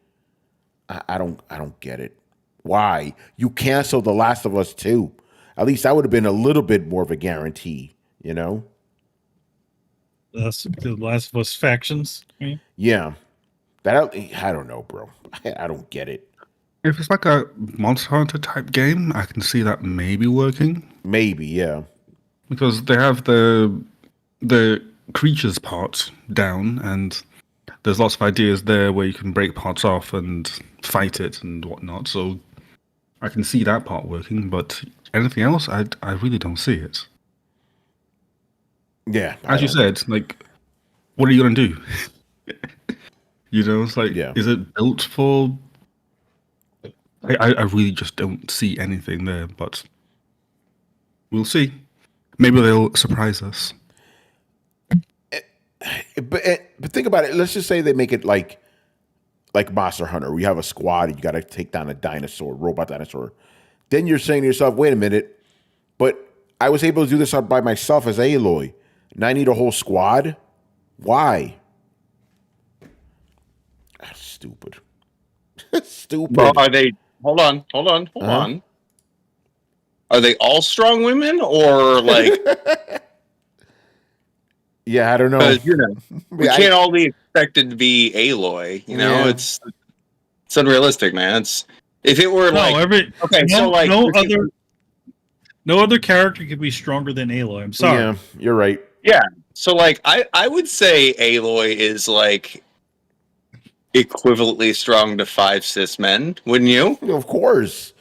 I don't get it. Why you canceled The Last of Us 2? At least that would have been a little bit more of a guarantee, you know? That's the Last of Us factions. Yeah, that I don't know, bro. I don't get it. If it's like a Monster Hunter type game, I can see that maybe working. Maybe, yeah. Because they have the creatures part down, and there's lots of ideas there where you can break parts off and fight it and whatnot. So I can see that part working, but anything else, I really don't see it. Yeah. As you said, like, what are you gonna do? You know, it's like, Yeah. is it built for? I really just don't see anything there, but we'll see. Maybe they'll surprise us. But think about it. Let's just say they make it like Monster Hunter. We have a squad and you got to take down a dinosaur, robot dinosaur. Then you're saying to yourself, wait a minute, but I was able to do this by myself as Aloy. Now I need a whole squad? Why? That's stupid. Stupid. Well, are they? Hold on. Are they all strong women, or like? Yeah, I don't know. Because we can't all be expected to be Aloy. You know, Yeah. it's unrealistic, man. If it were no other character could be stronger than Aloy. I'm sorry. Yeah, you're right. Yeah. So like I would say Aloy is like equivalently strong to 5 cis men, wouldn't you? Of course.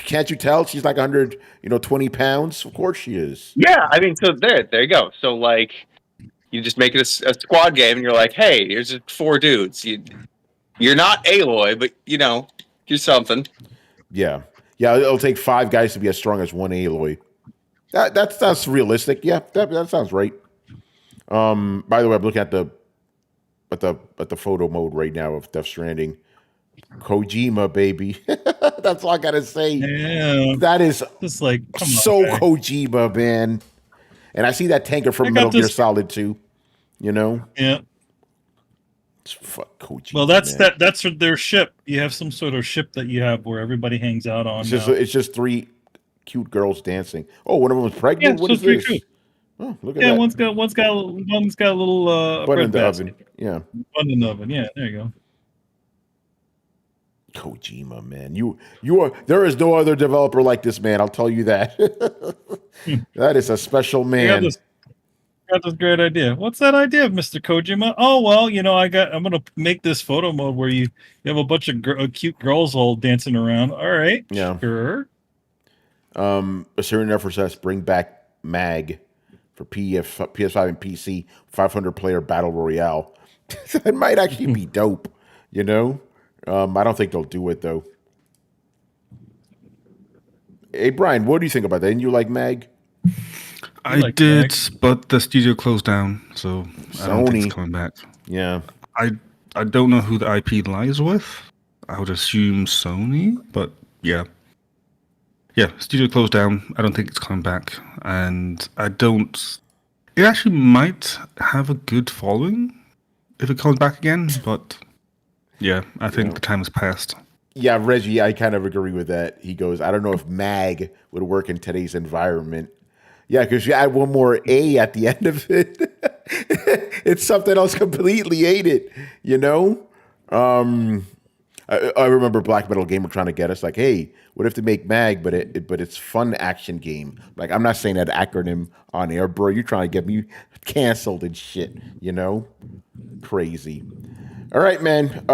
Can't you tell she's like 100, 20 pounds? Of course she is. Yeah, I mean, so there you go. So like, you just make it a squad game, and you're like, hey, here's 4 dudes. You're not Aloy, but you're something. Yeah, it'll take 5 guys to be as strong as one Aloy. That's realistic. Yeah, that sounds right. By the way, I'm looking at the photo mode right now of Death Stranding. Kojima, baby. That's all I gotta say. Yeah, that is just like Kojima, man. And I see that tanker from Metal Gear Solid 2. Yeah. Fuck Kojima. Well, that's man. that's their ship. You have some sort of ship that you have where everybody hangs out on. It's just 3 cute girls dancing. Oh, one of them was pregnant. Yeah, what is this? Cute. Oh, look at that. One's got a little bun in the basket. oven. Yeah. Bun in the oven. Yeah, there you go. Kojima, man. You are. There is no other developer like this, man. I'll tell you that. That is a special man. Got this great idea. What's that idea, Mr. Kojima? Oh well, I'm gonna make this photo mode where you have a bunch of cute girls all dancing around. All right, yeah, sure. A certain effort says bring back MAG for PS5 and PC 500 player battle royale. It might actually be dope. I don't think they'll do it though. Hey Brian, what do you think about that? Didn't you like MAG? I did, but the studio closed down, so I don't think it's coming back. Yeah. I don't know who the IP lies with. I would assume Sony, but yeah. Yeah, studio closed down. I don't think it's coming back. And it actually might have a good following if it comes back again, but yeah, I think the time has passed. Yeah, Reggie, I kind of agree with that. He goes, I don't know if MAG would work in today's environment. Yeah, because you add one more A at the end of it. It's something else completely, ain't it? I remember Black Metal Gamer trying to get us like, hey, what if they make MAG, but it's fun action game? Like, I'm not saying that acronym on air, bro. You're trying to get me canceled and shit, Crazy. All right, man.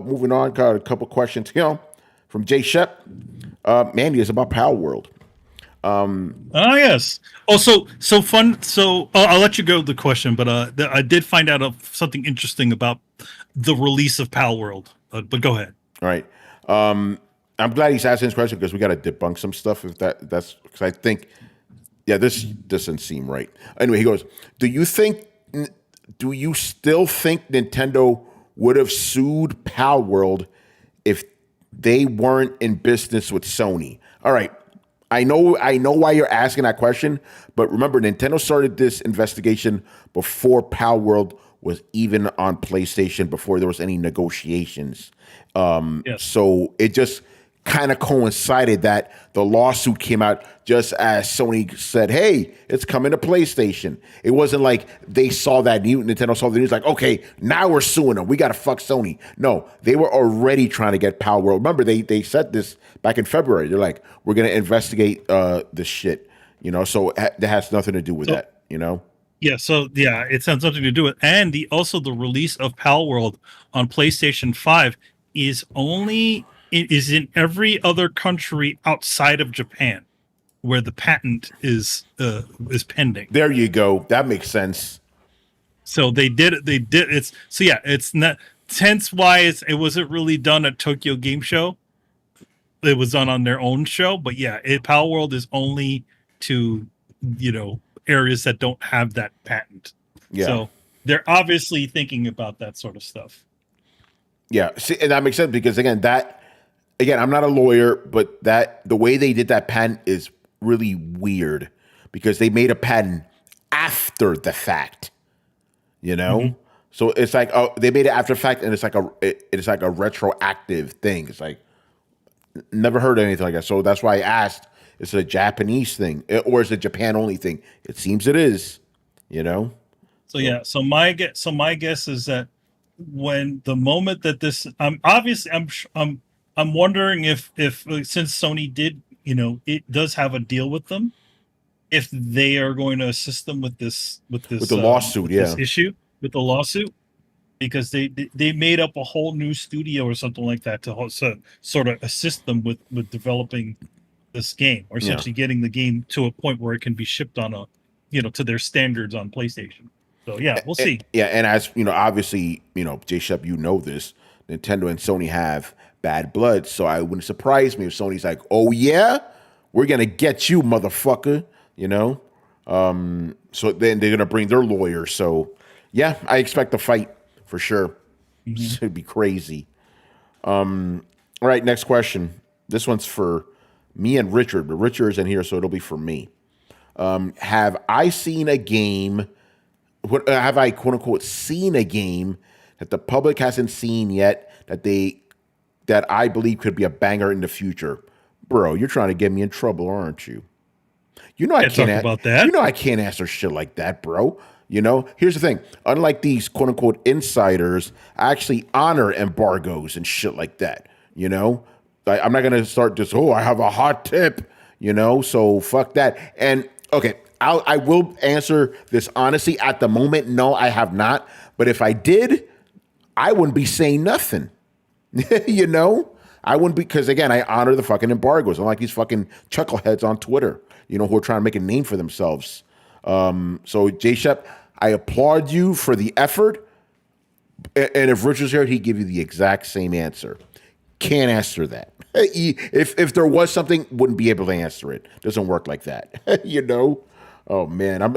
Moving on, got a couple questions here from Jay Shep. Mandy, it's about Palworld. Yes. Oh, so fun. So I'll let you go with the question, but I did find out something interesting about the release of Palworld. But go ahead. All right. I'm glad he's asking this question because we got to debunk some stuff. If that's because I think, this doesn't seem right. Anyway, he goes, do you still think Nintendo would have sued Palworld if they weren't in business with Sony. All right. I know why you're asking that question, but remember, Nintendo started this investigation before Palworld was even on PlayStation, before there was any negotiations. Yes. So it just kind of coincided that the lawsuit came out just as Sony said, hey, it's coming to PlayStation. It wasn't like they saw that Nintendo saw the news like, okay, now we're suing them. We got to fuck Sony. No, they were already trying to get Palworld. Remember, they said this back in February. They're like, we're going to investigate this shit, so that has nothing to do with that, Yeah, so it has something to do with, and also the release of Palworld on PlayStation 5 is in every other country outside of Japan, where the patent is pending. There you go. That makes sense. So they did it. It's not. Hence why it wasn't really done at Tokyo Game Show. It was done on their own show, but Palworld is only to areas that don't have that patent. Yeah. So they're obviously thinking about that sort of stuff. Yeah, see, and that makes sense because again, I'm not a lawyer, but the way they did that patent is really weird because they made a patent after the fact, Mm-hmm. So it's like they made it after the fact, and it's like a retroactive thing. It's like never heard of anything like that. So that's why I asked: is it a Japanese thing or is it a Japan only thing? It seems it is, So my guess is that when the moment that this, I'm wondering if since Sony did, it does have a deal with them, if they are going to assist them with this with the lawsuit, this issue with the lawsuit, because they made up a whole new studio or something like that to sort of assist them with developing this game, or essentially getting the game to a point where it can be shipped on to their standards on PlayStation. So we'll see. And as obviously, J-Shep, this, Nintendo and Sony have bad blood, so I wouldn't surprise me if Sony's like, oh yeah, we're gonna get you, motherfucker, so then they're gonna bring their lawyer. So yeah, I expect a fight for sure. Mm-hmm. It's gonna be crazy. All right, next question. This one's for me and Richard, but Richard isn't here, so it'll be for me. Have I seen a game? Have I quote unquote seen a game that the public hasn't seen yet that I believe could be a banger in the future? Bro, you're trying to get me in trouble, aren't you? I can't talk about that. I can't answer shit like that, bro. Here's the thing. Unlike these quote unquote insiders, I actually honor embargoes and shit like that. I'm not gonna start just, I have a hot tip, so fuck that. And okay, I will answer this honestly. At the moment, no, I have not. But if I did, I wouldn't be saying nothing. I wouldn't, because again, I honor the fucking embargoes. Unlike these fucking chuckleheads on Twitter, who are trying to make a name for themselves. So J-Shep, I applaud you for the effort. And if Richard's here, he'd give you the exact same answer. Can't answer that. If there was something, wouldn't be able to answer it. Doesn't work like that. Oh man,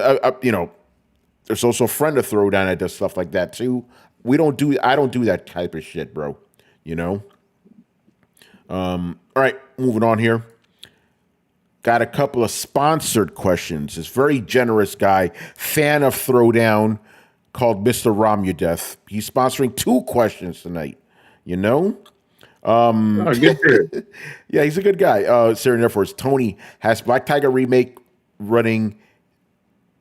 there's also a friend of Throwdown that does stuff like that too. I don't do that type of shit, bro. All right, moving on here. Got a couple of sponsored questions. This very generous guy, fan of Throwdown, called Mr. Romudeth. He's sponsoring 2 questions tonight. Good. Yeah, he's a good guy. Syrian Air Force. Tony, has Black Tiger remake running?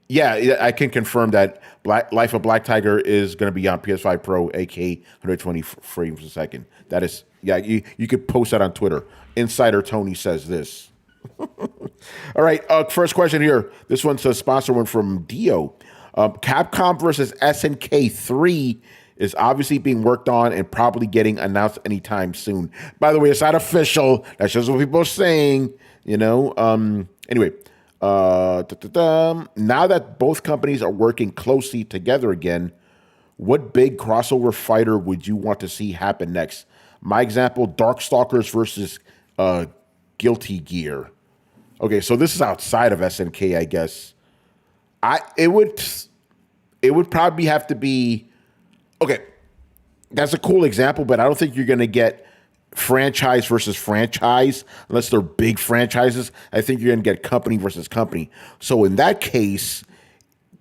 Yeah, I can confirm that Life of Black Tiger is going to be on PS5 Pro, aka 120 frames a second. That is, you could post that on Twitter. Insider Tony says this. All right, first question here. This one's a sponsor one from Dio. Capcom versus SNK 3 is obviously being worked on and probably getting announced anytime soon. By the way, it's not official. That's just what people are saying. Anyway, now that both companies are working closely together again, what big crossover fighter would you want to see happen next? My example: Darkstalkers versus Guilty Gear. Okay, so this is outside of SNK, I guess. It would probably have to be, okay, that's a cool example, but I don't think you're going to get franchise versus franchise, unless they're big franchises. I think you're going to get company versus company. So in that case,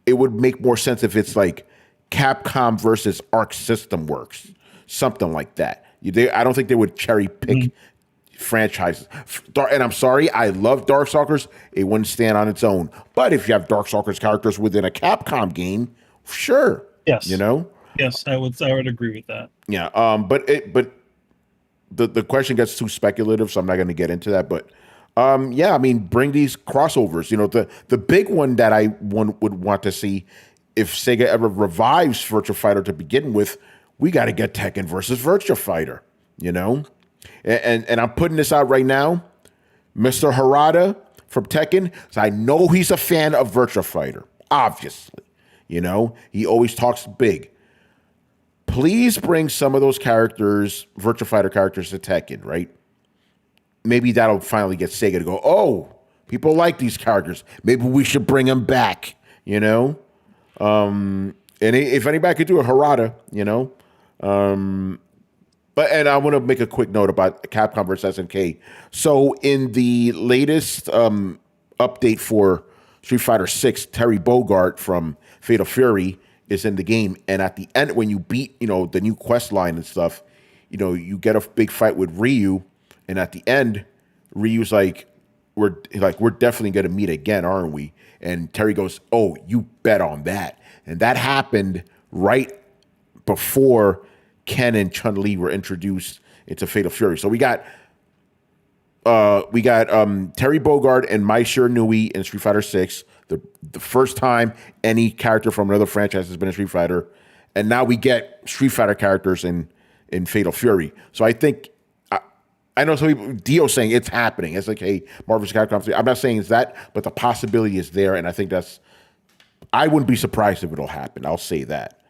it would make more sense if it's like Capcom versus Arc System Works, something like that. I don't think they would cherry pick franchises. And I'm sorry, I love Darkstalkers. It wouldn't stand on its own. But if you have Darkstalkers characters within a Capcom game, sure. Yes. You know? Yes, I would agree with that. Yeah. But the question gets too speculative, so I'm not going to get into that. But yeah, I mean, bring these crossovers. You know, the big one that I would want to see, if Sega ever revives Virtua Fighter to begin with, we got to get Tekken versus Virtua Fighter. You know, and I'm putting this out right now, Mr. Harada from Tekken. So I know he's a fan of Virtua Fighter. Obviously, you know, he always talks big. Please bring some of those characters, Virtua Fighter characters, to Tekken, right? Maybe that'll finally get Sega to go, oh, people like these characters. Maybe we should bring them back, you know? And if anybody could do a Harada, you know? And I want to make a quick note about Capcom versus SNK. So in the latest update for Street Fighter 6, Terry Bogard from Fatal Fury is in the game, and at the end, when you beat, you know, the new quest line and stuff, you know, you get a big fight with Ryu, and at the end, Ryu's like, we're definitely gonna meet again, aren't we? And Terry goes, oh, you bet on that. And that happened right before Ken and Chun-Li were introduced into Fatal Fury. So we got Terry Bogard and Mai Shiranui in Street Fighter 6. The first time any character from another franchise has been in Street Fighter, and now we get Street Fighter characters in Fatal Fury. So I think I know some people, Dio's saying it's happening. It's like, hey, Marvel's Capcom 3. I'm not saying it's that, but the possibility is there, and I think I wouldn't be surprised if it'll happen. I'll say that,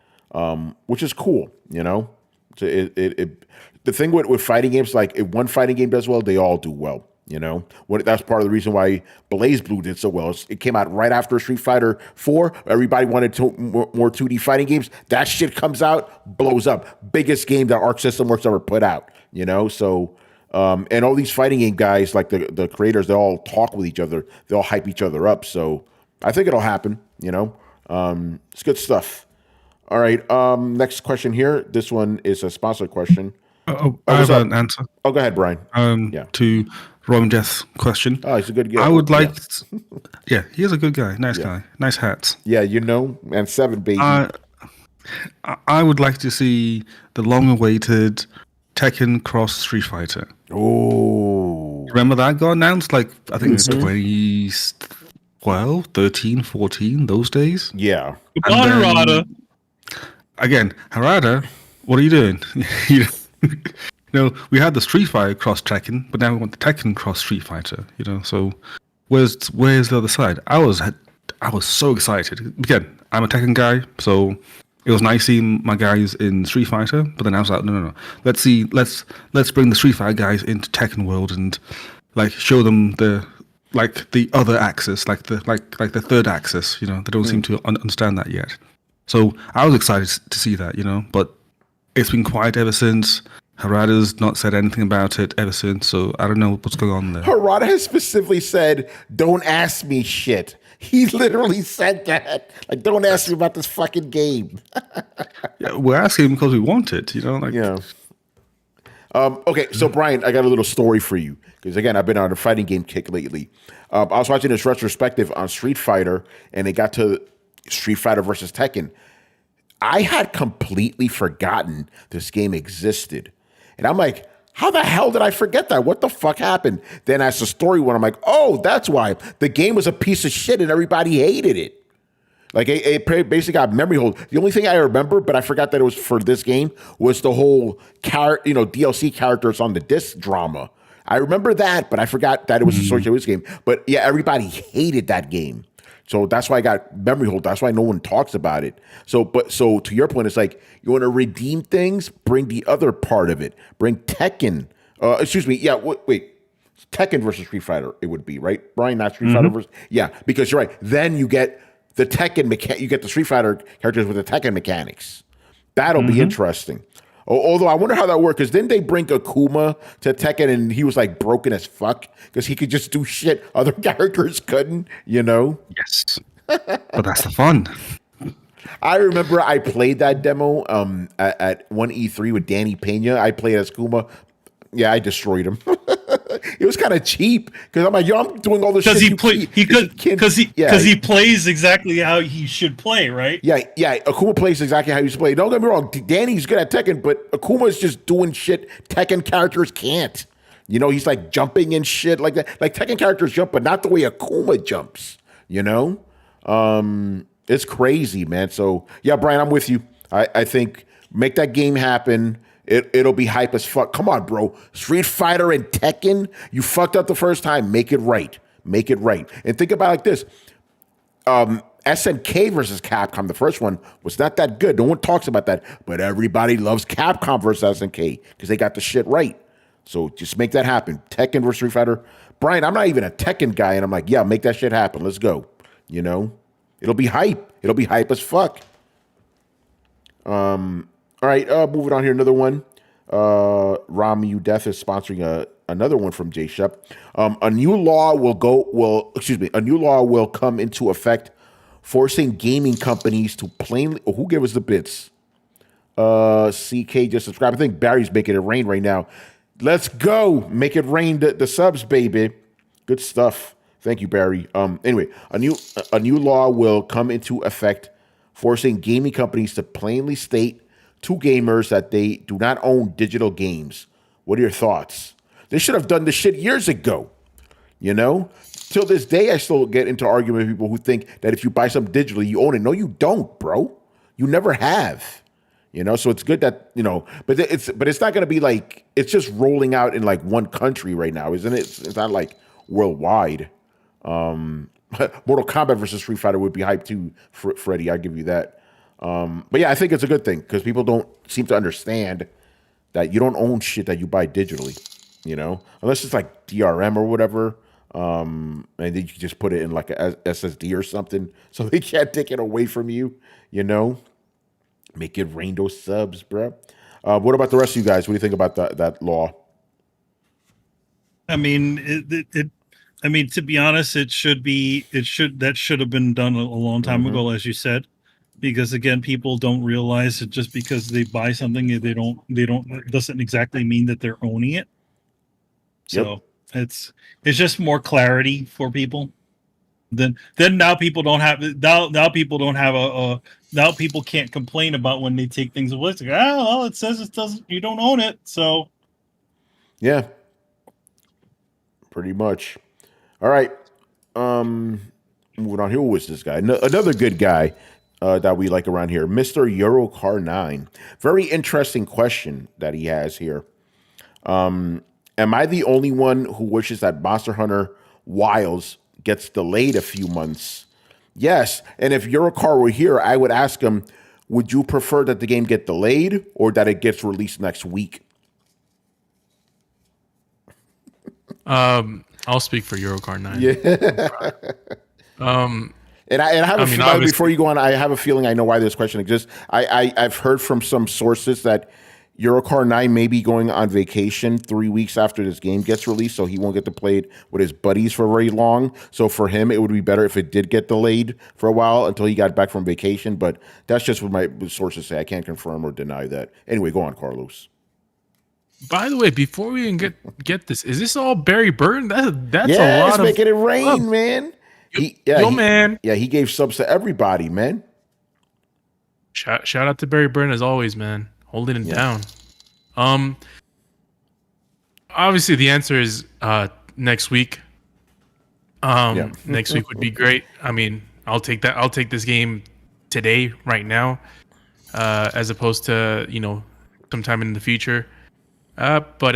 which is cool, you know. So the thing with fighting games, like if one fighting game does well, they all do well. You know, that's part of the reason why BlazBlue did so well. It came out right after Street Fighter 4. Everybody wanted more 2D fighting games. That shit comes out, blows up. Biggest game that Arc System Works ever put out. You know, so and all these fighting game guys, like the creators, they all talk with each other. They all hype each other up. So I think it'll happen. You know, it's good stuff. All right, next question here. This one is a sponsored question. I have an answer. Oh, go ahead, Brian. To Roman Death's question. Oh, he's a good guy. I would like... Yeah, he is a good guy. Nice guy. Nice hats. Yeah, you know, and 7, baby. I would like to see the long-awaited Tekken Cross Street Fighter. Oh. Remember that got announced? Like, I think it's 2012, 13, 14, those days? Yeah. Goodbye, Harada. Again, Harada, what are you doing? You know, we had the Street Fighter cross Tekken, but now we want the Tekken cross Street Fighter. You know, so where's the other side? I was so excited. Again, I'm a Tekken guy, so it was nice seeing my guys in Street Fighter. But then I was like, no. Let's bring the Street Fighter guys into Tekken world and like show them the other axis, like the third axis. You know, they don't seem to understand that yet. So I was excited to see that. You know, but it's been quiet ever since. Harada's not said anything about it ever since, so I don't know what's going on there. Harada has specifically said, don't ask me shit. He literally said that. Like, don't ask me about this fucking game. Yeah, we're asking him because we want it, you know? Like, yeah. Okay, so Brian, I got a little story for you. Because again, I've been on a fighting game kick lately. I was watching this retrospective on Street Fighter, and it got to Street Fighter versus Tekken. I had completely forgotten this game existed. And I'm like, how the hell did I forget that? What the fuck happened? Then as the story went, I'm like, oh, that's why. The game was a piece of shit and everybody hated it. Like, it basically got memory hold. The only thing I remember, but I forgot that it was for this game, was the whole DLC characters on the disc drama. I remember that, but I forgot that it was associated with this game. But yeah, everybody hated that game. So that's why I got memory hold. That's why no one talks about it. So to your point, it's like you want to redeem things, bring the other part of it. Bring Tekken. Wait. Tekken versus Street Fighter, it would be, right? Brian, not Street Fighter versus... Yeah, because you're right. Then you get the Tekken you get the Street Fighter characters with the Tekken mechanics. That'll be interesting. Although I wonder how that worked, because didn't they bring Akuma to Tekken and he was like broken as fuck because he could just do shit other characters couldn't, you know? Yes. But that's the fun. I remember I played that demo at one E3 with Danny Pena. I played as Kuma. Yeah, I destroyed him. It was kind of cheap because I'm like, yo, I'm doing all this shit. Because he plays exactly how he should play, right? Yeah. Akuma plays exactly how he should play. Don't get me wrong, Danny's good at Tekken, but Akuma's just doing shit Tekken characters can't. You know, he's like jumping and shit like that. Like Tekken characters jump, but not the way Akuma jumps. You know, it's crazy, man. So yeah, Brian, I'm with you. I think make that game happen. It'll be hype as fuck. Come on, bro. Street Fighter and Tekken, you fucked up the first time. Make it right. Make it right. And think about it like this. SNK versus Capcom, the first one, was not that good. No one talks about that. But everybody loves Capcom versus SNK because they got the shit right. So just make that happen. Tekken versus Street Fighter. Brian, I'm not even a Tekken guy. And I'm like, yeah, make that shit happen. Let's go. You know? It'll be hype. It'll be hype as fuck. All right, moving on here. Another one. Ramu Death is sponsoring another one from J Shep. A new law will come into effect, forcing gaming companies to plainly. Oh, who gave us the bits? CK just subscribed. I think Barry's making it rain right now. Let's go, make it rain the subs, baby. Good stuff. Thank you, Barry. Anyway, a new law will come into effect, forcing gaming companies to plainly state to gamers that they do not own digital games. What are your thoughts? They should have done this shit years ago. You know? Till this day, I still get into argument with people who think that if you buy something digitally, you own it. No, you don't, bro. You never have. You know, so it's good that, you know, but it's not going to be like, it's just rolling out in like one country right now, isn't it? It's not like worldwide. Mortal Kombat versus Street Fighter would be hype too, Freddie. I'll give you that. But yeah, I think it's a good thing because people don't seem to understand that you don't own shit that you buy digitally, you know, unless it's like DRM or whatever. And then you can just put it in like a SSD or something so they can't take it away from you, you know. Make it rain those subs, bro. What about the rest of you guys? What do you think about that law? I mean, I mean, to be honest, that should have been done a long time ago, as you said, because again, people don't realize that just because they buy something, it doesn't exactly mean that they're owning it. So it's just more clarity for people. Then now people don't have now people can't complain about when they take things away. It's like, well, it says it doesn't, you don't own it, so yeah, pretty much. All right, moving on. Who was this guy? Another good guy that we like around here, Mr. Eurocar9. Very interesting question that he has here. Am I the only one who wishes that Monster Hunter Wilds gets delayed a few months? Yes, and if Eurocar were here, I would ask him, would you prefer that the game get delayed or that it gets released next week? I'll speak for Eurocar9. Yeah. And I have a feeling, before you go on, I have a feeling I know why this question exists. I've heard from some sources that Eurocar9 may be going on vacation 3 weeks after this game gets released, so he won't get to play it with his buddies for very long. So for him, it would be better if it did get delayed for a while until he got back from vacation. But that's just what my sources say. I can't confirm or deny that. Anyway, go on, Carlos. By the way, before we even get this, is this all Barry Burton? That's a lot of making it rain, man. Man. Yeah, he gave subs to everybody, man. Shout out to Barry Burton as always, man. Holding it down. Obviously the answer is next week. Next week would be great. I mean, I'll take that. I'll take this game today, right now, as opposed to, you know, sometime in the future. But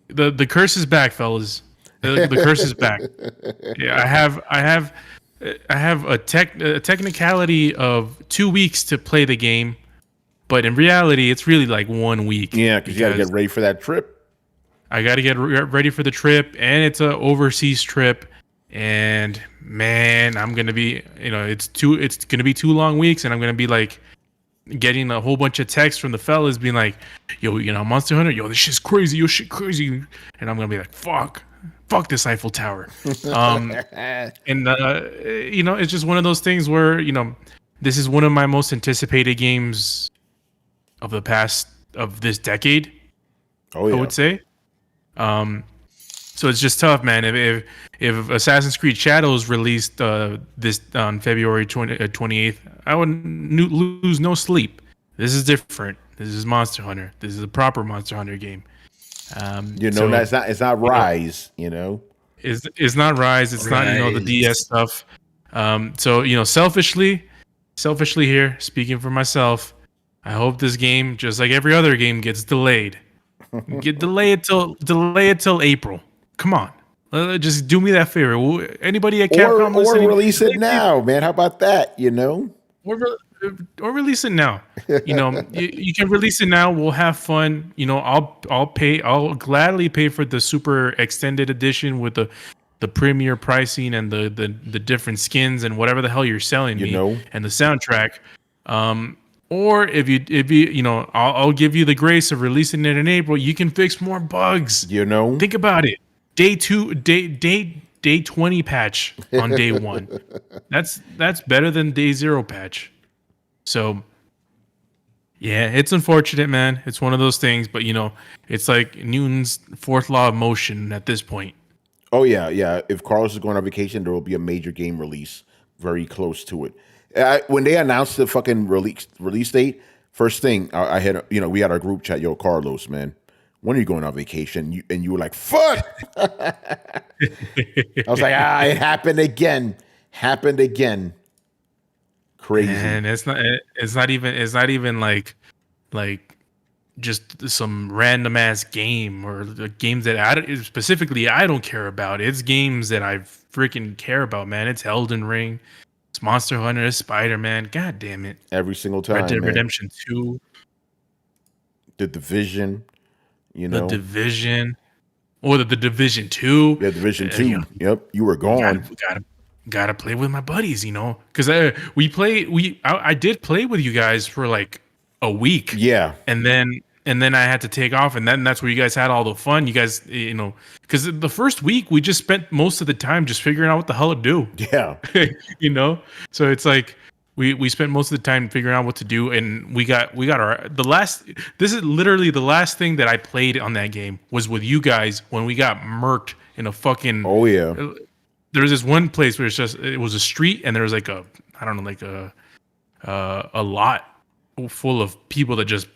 the curse is back, fellas. The curse is back. Yeah, I have a technicality of 2 weeks to play the game, but in reality, it's really like 1 week. Yeah, because you got to get ready for that trip. I got to get ready for the trip, and it's an overseas trip. And man, I'm gonna be, it's gonna be 2 long weeks, and I'm gonna be like, getting a whole bunch of texts from the fellas being like, yo, Monster Hunter, yo, this shit's crazy, yo, shit crazy. And I'm going to be like, fuck this Eiffel Tower. It's just one of those things where, this is one of my most anticipated games of this decade. Oh, yeah. I would say. So it's just tough, man. If Assassin's Creed Shadows released this on February 28th, I would lose no sleep. This is different. This is Monster Hunter. This is a proper Monster Hunter game. It's not Rise. It's not Rise. It's not the DS stuff. So selfishly here, speaking for myself, I hope this game, just like every other game, gets delayed. Delay it till April. Come on, just do me that favor. Anybody at Capcom or release it now, man? How about that? Or release it now. You can release it now. We'll have fun. I'll gladly pay for the super extended edition with the premier pricing and the different skins and whatever the hell you're selling me and the soundtrack. Or if you I'll give you the grace of releasing it in April. You can fix more bugs. Think about it. Day 20 patch on day 1. That's better than day 0 patch. So yeah, it's unfortunate, man. It's one of those things, but it's like Newton's fourth law of motion at this point. Oh yeah. If Carlos is going on vacation, there will be a major game release very close to it. When they announced the fucking release date, first thing I had, we had our group chat, yo, Carlos, man, when are you going on vacation? And you were like, fuck. I was like, it happened again. Crazy. And it's not even like just some random ass game or the games that I don't care about. It's games that I freaking care about, man. It's Elden Ring. It's Monster Hunter, it's Spider-Man. God damn it. Every single time. Red Dead Redemption 2. The Division, The Division. Or the Division 2. Yeah, Division 2. Yep. You were gone. Gotta play with my buddies, Because I did play with you guys for like a week. Yeah. And then I had to take off, and then that's where you guys had all the fun. You guys, because the first week we just spent most of the time just figuring out what the hell to do. Yeah. So it's like we spent most of the time figuring out what to do, and we got this is literally the last thing that I played on that game was with you guys when we got murked in a fucking. Oh yeah. There was this one place where it was a street, and there was like a lot full of people that just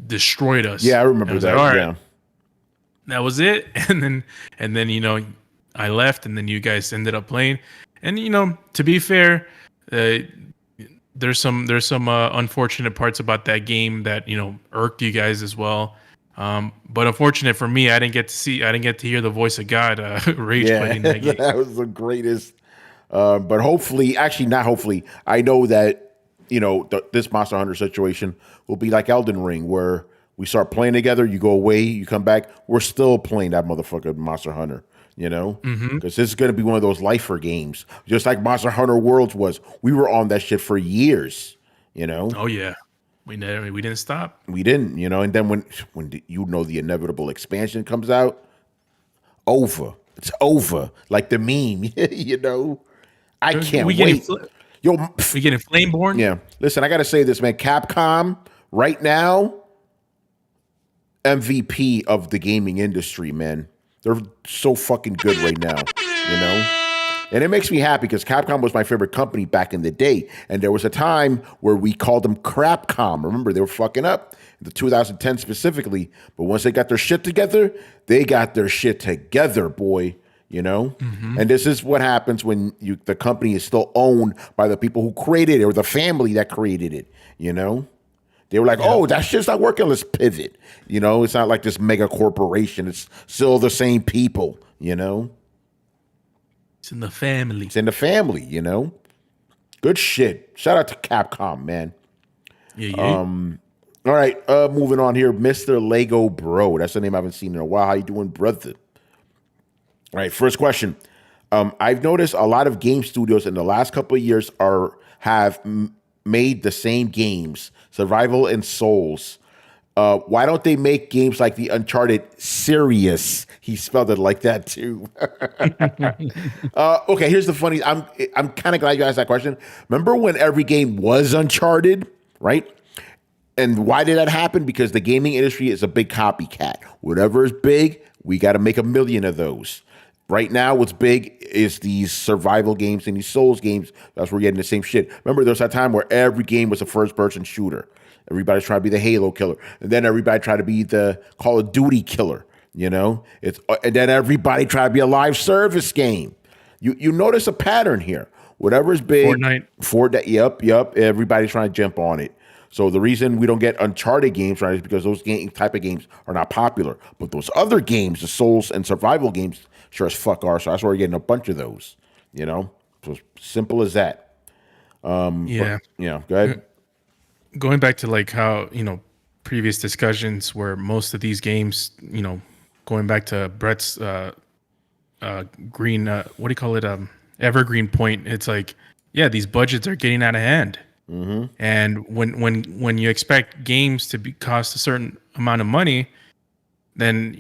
destroyed us. Yeah, I remember that. Like, yeah, that was it. And then I left, and then you guys ended up playing. And to be fair, there's some unfortunate parts about that game that irked you guys as well. But unfortunate for me, I didn't get to hear the voice of God rage playing that game. That was the greatest. But hopefully, actually not hopefully, I know that this Monster Hunter situation will be like Elden Ring, where we start playing together, you go away, you come back, we're still playing that motherfucker Monster Hunter, because this is going to be one of those lifer games, just like Monster Hunter Worlds was. We were on that shit for years, Oh yeah, we didn't stop. We didn't, and then when the inevitable expansion comes out, it's over, like the meme, I can't wait. Yo, we getting Flameborn? Yeah. Listen, I got to say this, man. Capcom, right now, MVP of the gaming industry, man. They're so fucking good right now, And it makes me happy because Capcom was my favorite company back in the day. And there was a time where we called them Crapcom. Remember, they were fucking up in the 2010 specifically. But once they got their shit together, boy. And this is what happens when the company is still owned by the people who created it or the family that created it. They were like, oh, that shit's not working. Let's pivot. It's not like this mega corporation. It's still the same people. It's in the family. Good shit. Shout out to Capcom, man. Yeah. All right, moving on here. Mr. Lego Bro. That's the name I haven't seen in a while. How you doing, brother? All right, first question. I've noticed a lot of game studios in the last couple of years have made the same games, Survival and Souls, why don't they make games like the Uncharted series? He spelled it like that too. Okay, here's the funny. I'm kind of glad you asked that question. Remember when every game was Uncharted, right? And why did that happen? Because the gaming industry is a big copycat. Whatever is big, we got to make a million of those. Right now, what's big is these survival games and these Souls games. That's where we're getting the same shit. Remember, there was that time where every game was a first-person shooter. Everybody's trying to be the Halo killer. And then everybody tried to be the Call of Duty killer, you know? And then everybody tried to be a live service game. You notice a pattern here. Whatever's big. Fortnite. Yep. Everybody's trying to jump on it. So the reason we don't get Uncharted games, right, is because those type of games are not popular. But those other games, the Souls and survival games, sure as fuck are. So that's why we're getting a bunch of those, you know? So simple as that. Yeah. But, go ahead. Going back to like how, previous discussions where most of these games, going back to Brett's green, what do you call it? Evergreen point. It's like, yeah, these budgets are getting out of hand. Mm-hmm. And when you expect games to cost a certain amount of money, then,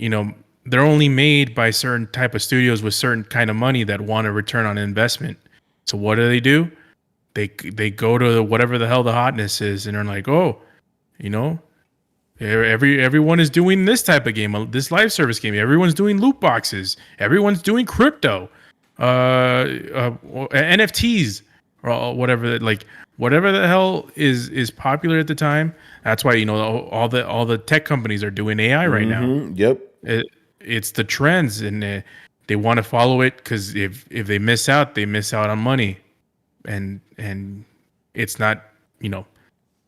they're only made by certain type of studios with certain kind of money that want a return on investment. So what do? They go to whatever the hell the hotness is, and they're like, oh, everyone is doing this type of game, this live service game. Everyone's doing loot boxes. Everyone's doing crypto, NFTs, or whatever. Like whatever the hell is popular at the time. That's why all the tech companies are doing AI right now. Yep. It's the trends, and they want to follow it because if they miss out, they miss out on money. And it's not,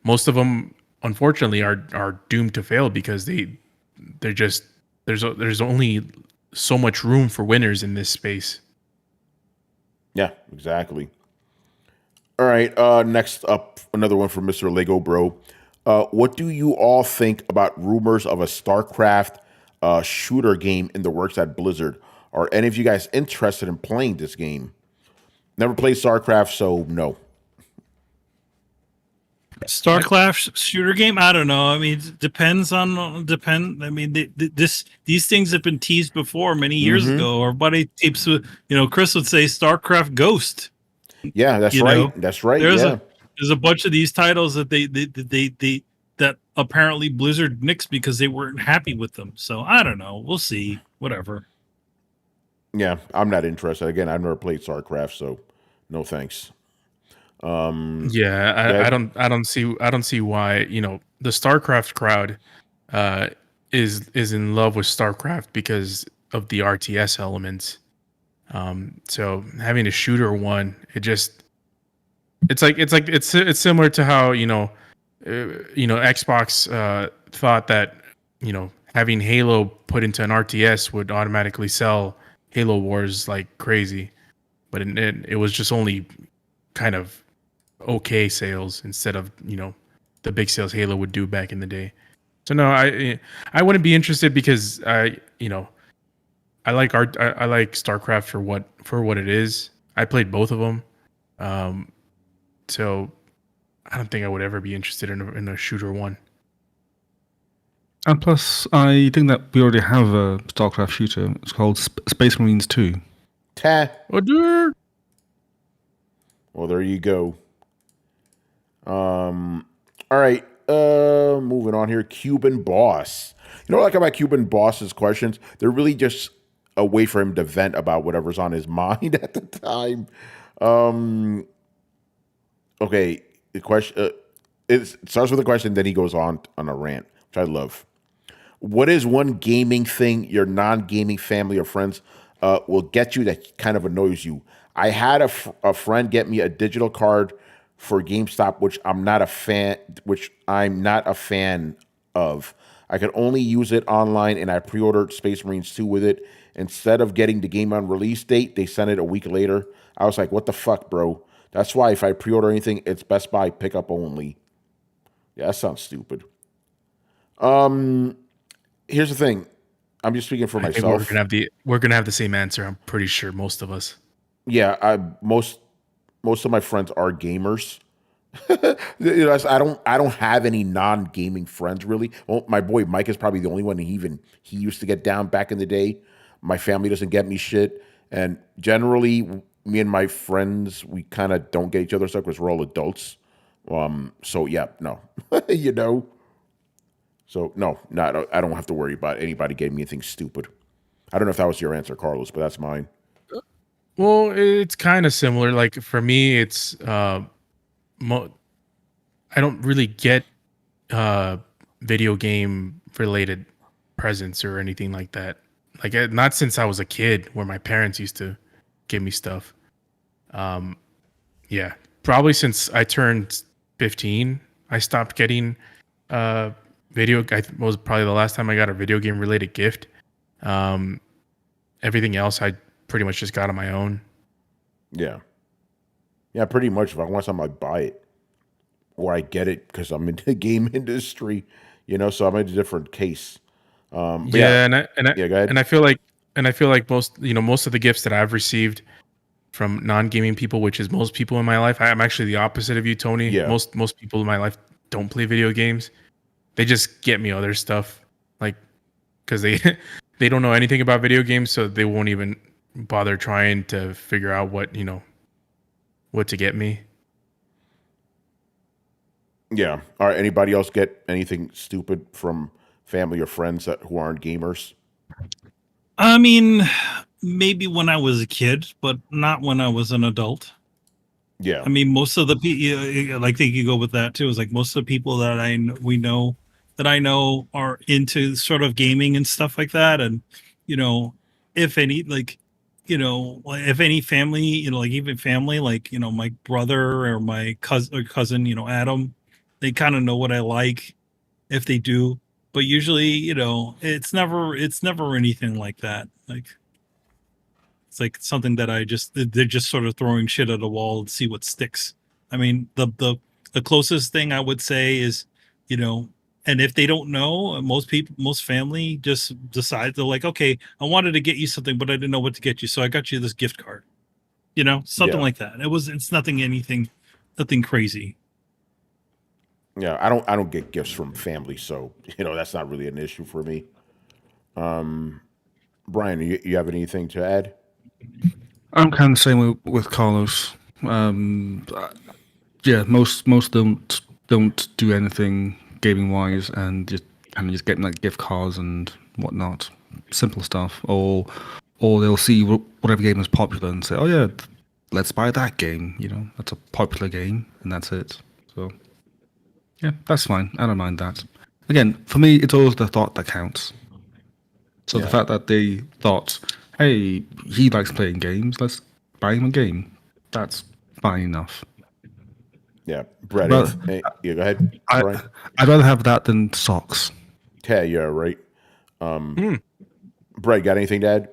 most of them unfortunately are doomed to fail because they're just there's only so much room for winners in this space. Yeah, exactly. All right, next up, another one from Mr. Lego Bro. What do you all think about rumors of a StarCraft shooter game in the works at Blizzard? Are any of you guys interested in playing this game? Never played StarCraft, so no. StarCraft shooter game? I don't know. I mean, it depends. I mean, these things have been teased before many years ago. Our buddy keeps, Chris would say StarCraft Ghost. Yeah, that's right. That's right. There's a bunch of these titles that that apparently Blizzard nixed because they weren't happy with them. So I don't know. We'll see. Whatever. Yeah, I'm not interested. Again, I've never played StarCraft, so no thanks. I don't see why the StarCraft crowd is in love with StarCraft because of the RTS elements. So having a shooter one, it's similar to how Xbox thought that having Halo put into an RTS would automatically sell Halo Wars like crazy, but it was just only kind of okay sales instead of the big sales Halo would do back in the day. So no, I wouldn't be interested because I like StarCraft for what it is. I played both of them, so I don't think I would ever be interested in a shooter one. And plus, I think that we already have a StarCraft shooter. It's called Space Marines 2. Well, there you go. All right. Moving on here. Cuban Boss. You know what I like about Cuban Boss's questions? They're really just a way for him to vent about whatever's on his mind at the time. Okay. The question. It starts with a question, then he goes on a rant, which I love. What is one gaming thing your non-gaming family or friends will get you that kind of annoys you? I had a friend get me a digital card for GameStop, which I'm not a fan of. I could only use it online, and I pre-ordered Space Marines 2 with it. Instead of getting the game on release date, they sent it a week later. I was like, what the fuck, bro? That's why if I pre-order anything, it's Best Buy pickup only. Yeah, that sounds stupid. Here's the thing. I'm just speaking for myself. We're gonna have the same answer. I'm pretty sure most of us. Yeah, most of my friends are gamers, I don't have any non-gaming friends really. Well, my boy Mike is probably the only one. He used to get down back in the day. My family doesn't get me shit, and generally, me and my friends, we kind of don't get each other stuff because we're all adults. So yeah, no, you know. So no, I don't have to worry about anybody getting me anything stupid. I don't know if that was your answer, Carlos, but that's mine. Well, it's kind of similar. Like for me, it's I don't really get video game related presents or anything like that. Like not since I was a kid, where my parents used to give me stuff. Yeah, probably since I turned 15, I stopped getting was probably the last time I got a video game related gift. Everything else I pretty much just got on my own. Yeah. Yeah, pretty much. If I want something, I buy it. Or I get it because I'm in the game industry, you know, so I'm in a different case. Go ahead. And I feel like most of the gifts that I've received from non-gaming people, which is most people in my life, I'm actually the opposite of you, Tony. Yeah. Most people in my life don't play video games. They just get me other stuff, like because they don't know anything about video games, so they won't even bother trying to figure out what to get me. Yeah. All right. Anybody else get anything stupid from family or friends who aren't gamers? I mean, maybe when I was a kid, but not when I was an adult. Yeah. I mean, most of the people, like, they could go with that too. Is like most of the people that I know are into sort of gaming and stuff like that. And, if any, if any family, like even family, like, my brother or my cousin, Adam, they kind of know what I like if they do. But usually, it's never anything like that. Like, it's like something that they're just sort of throwing shit at a wall and see what sticks. I mean, the closest thing I would say is, and if they don't know, most family just decide, they're like, okay, I wanted to get you something, but I didn't know what to get you, so I got you this gift card. Something like that. It's nothing crazy. Yeah, I don't get gifts from family, so that's not really an issue for me. Brian, you have anything to add? I'm kind of the same with Carlos. Yeah, most don't do anything gaming wise, and just getting like gift cards and whatnot, simple stuff, or they'll see whatever game is popular and say, oh yeah, let's buy that game. That's a popular game, and that's it. So yeah, that's fine. I don't mind that. Again, for me, it's always the thought that counts. So the fact that they thought, hey, he likes playing games, let's buy him a game, that's fine enough. Yeah, Brett. Go ahead. I'd rather have that than socks. Yeah, right. Brett, got anything to add?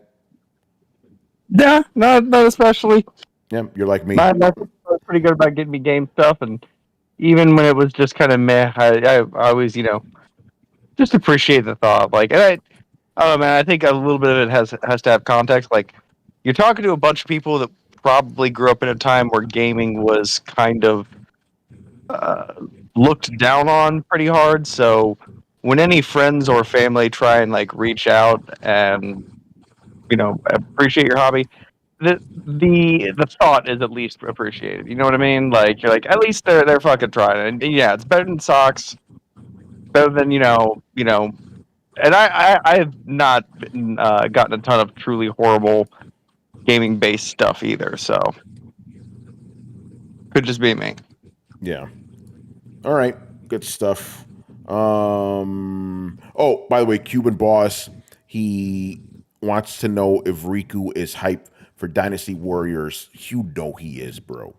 Yeah, not especially. Yeah, you're like me. My was pretty good about getting me game stuff, and even when it was just kind of meh, I always, just appreciate the thought. Like, and I don't know, man. I think a little bit of it has to have context. Like, you're talking to a bunch of people that probably grew up in a time where gaming was kind of looked down on pretty hard. So when any friends or family try and like reach out and appreciate your hobby, the thought is at least appreciated. You know what I mean? Like, you're like, at least they're fucking trying. And yeah, it's better than socks. Better than And I have not been, gotten a ton of truly horrible gaming based stuff either. So could just be me. Yeah. All right. Good stuff. Oh, by the way, Cuban Boss, he wants to know if Riku is hyped for Dynasty Warriors. You know he is, bro.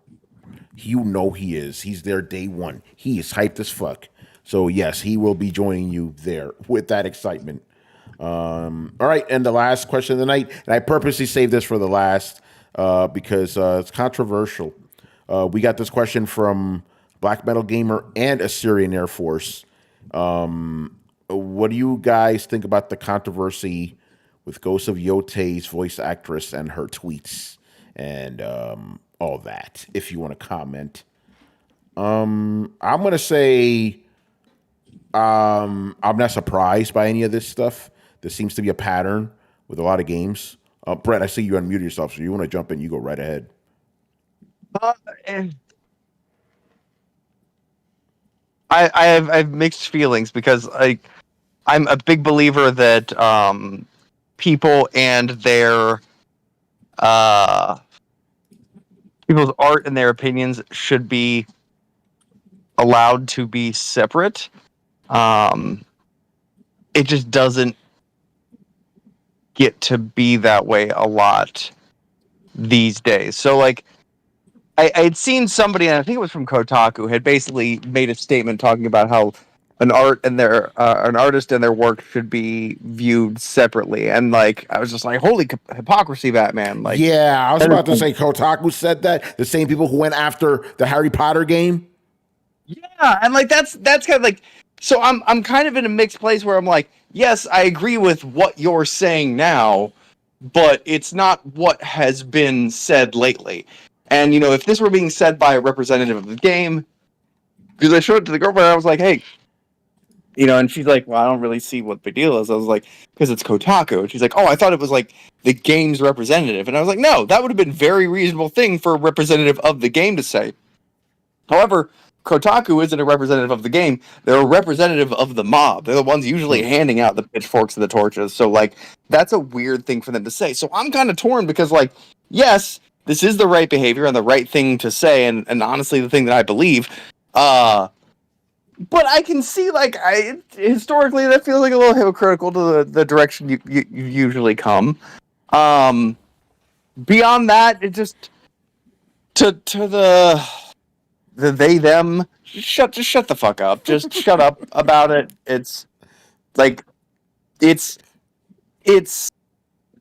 You know he is. He's there day one. He is hyped as fuck. So yes, he will be joining you there with that excitement. All right, and the last question of the night, and I purposely saved this for the last because it's controversial. We got this question from Black Metal Gamer and Assyrian Air Force. What do you guys think about the controversy with Ghost of Yotei's voice actress and her tweets and all that? If you want to comment. I'm gonna say I'm not surprised by any of this stuff. There seems to be a pattern with a lot of games. Brett, I see you unmuted yourself, so you want to jump in, you go right ahead. I have mixed feelings because I'm a big believer that people and their people's art and their opinions should be allowed to be separate. It just doesn't get to be that way a lot these days. So like I'd seen somebody, and I think it was from Kotaku, had basically made a statement talking about how an artist and their work should be viewed separately, and like I was just like, holy hypocrisy, Batman! Like, yeah, I was about to say Kotaku said that. The same people who went after the Harry Potter game. Yeah, and like that's kind of like, so I'm kind of in a mixed place where I'm like, yes, I agree with what you're saying now, but it's not what has been said lately. And, you know, if this were being said by a representative of the game, because I showed it to the girlfriend, I was like, hey, you know, and she's like, well, I don't really see what the deal is. I was like, because it's Kotaku. And she's like, oh, I thought it was like the game's representative. And I was like, no, that would have been a very reasonable thing for a representative of the game to say. However, Kotaku isn't a representative of the game. They're a representative of the mob. They're the ones usually handing out the pitchforks and the torches. So, like, that's a weird thing for them to say. So I'm kind of torn because, like, yes, this is the right behavior and the right thing to say, and honestly, the thing that I believe. But I can see, like, historically, that feels like a little hypocritical to the direction you usually come. Beyond that, it just to the they them just shut the fuck up. Just shut up about it. It's like it's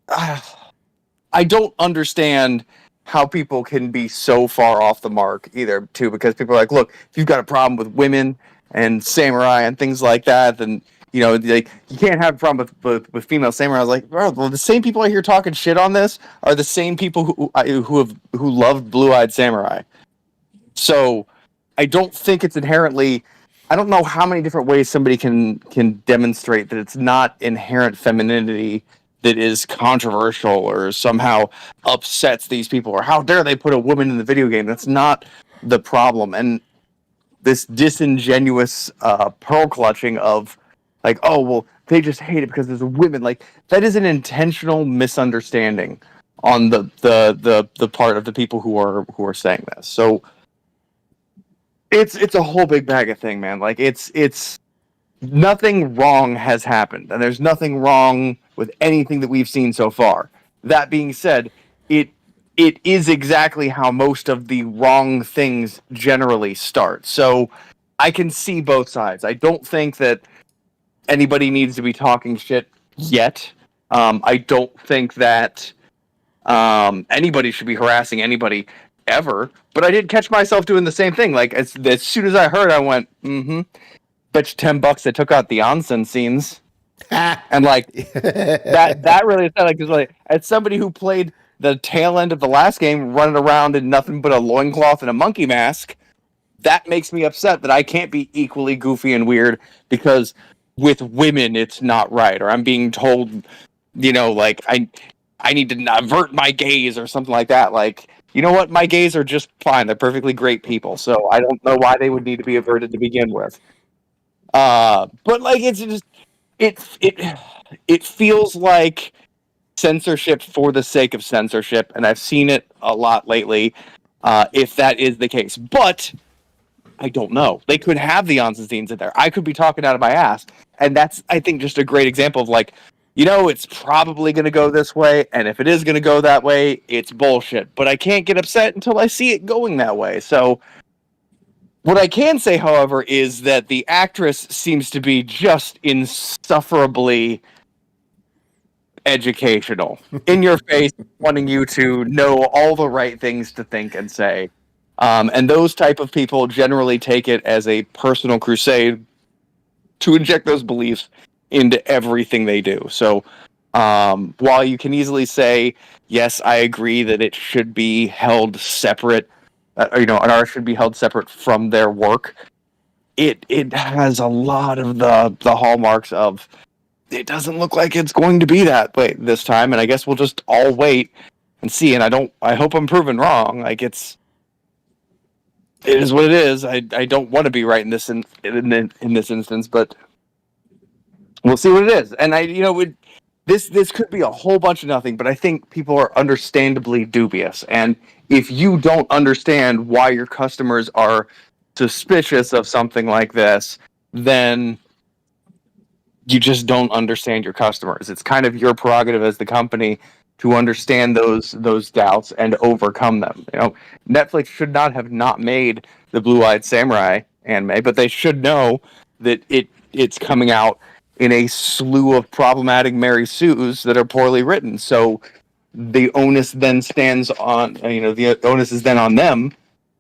I don't understand how people can be so far off the mark either, too, because people are like, look, if you've got a problem with women and samurai and things like that, then, you know, like, you can't have a problem with female samurai. I was like, bro, well, the same people I hear talking shit on this are the same people who love Blue-Eyed Samurai. So I don't think it's inherently, I don't know how many different ways somebody can demonstrate that it's not inherent femininity that is controversial or somehow upsets these people, or how dare they put a woman in the video game. That's not the problem. And this disingenuous pearl clutching of like, oh, well, they just hate it because there's women. Like, that is an intentional misunderstanding on the part of the people who are saying this. So it's a whole big bag of thing, man. Like, it's nothing wrong has happened, and there's nothing wrong with anything that we've seen so far. That being said, it is exactly how most of the wrong things generally start. So I can see both sides. I don't think that anybody needs to be talking shit yet. I don't think that anybody should be harassing anybody ever. But I did catch myself doing the same thing. Like, as soon as I heard, I went, bet you $10 they took out the onsen scenes. And like that really sounded like, 'cause like, as somebody who played the tail end of the last game, running around in nothing but a loincloth and a monkey mask, that makes me upset that I can't be equally goofy and weird because with women it's not right, or I'm being told, you know, like I need to avert my gaze or something like that. Like, you know what, my gays are just fine. They're perfectly great people, so I don't know why they would need to be averted to begin with. But like, it's just it feels like censorship for the sake of censorship, and I've seen it a lot lately. If that is the case, but I don't know. They could have the onsen scenes in there. I could be talking out of my ass, and that's, I think, just a great example of like, you know, it's probably going to go this way, and if it is going to go that way, it's bullshit. But I can't get upset until I see it going that way. So what I can say, however, is that the actress seems to be just insufferably educational, in your face, wanting you to know all the right things to think and say. And those type of people generally take it as a personal crusade to inject those beliefs into everything they do. So while you can easily say, yes, I agree that it should be held separate an artist should be held separate from their work. It has a lot of the hallmarks of, it doesn't look like it's going to be that way this time, and I guess we'll just all wait and see. And I hope I'm proven wrong. Like, it is what it is. I don't want to be right in this instance, but we'll see what it is. And this could be a whole bunch of nothing, but I think people are understandably dubious. And if you don't understand why your customers are suspicious of something like this, then you just don't understand your customers. It's kind of your prerogative as the company to understand those doubts and overcome them. Netflix should not have not made the Blue-Eyed Samurai anime, but they should know that it's coming out in a slew of problematic Mary Sues that are poorly written. So the onus then stands on, the onus is then on them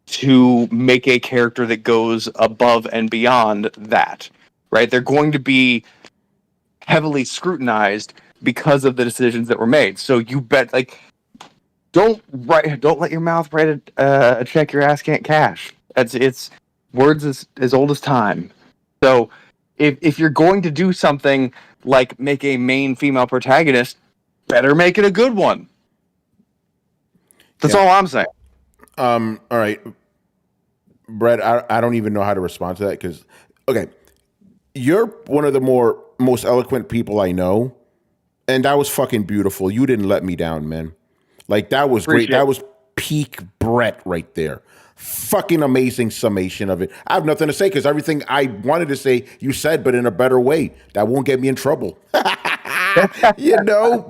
to make a character that goes above and beyond that, right? They're going to be heavily scrutinized because of the decisions that were made. So you bet, don't let your mouth write a check your ass can't cash. It's words as old as time. So if you're going to do something like make a main female protagonist, better make it a good one. That's all I'm saying. All right, Brett, I don't even know how to respond to that because, okay, you're one of the most eloquent people I know, and that was fucking beautiful. You didn't let me down, man. Like, that was great. That was peak Brett right there. Fucking amazing summation of it. I have nothing to say because everything I wanted to say, you said, but in a better way. That won't get me in trouble.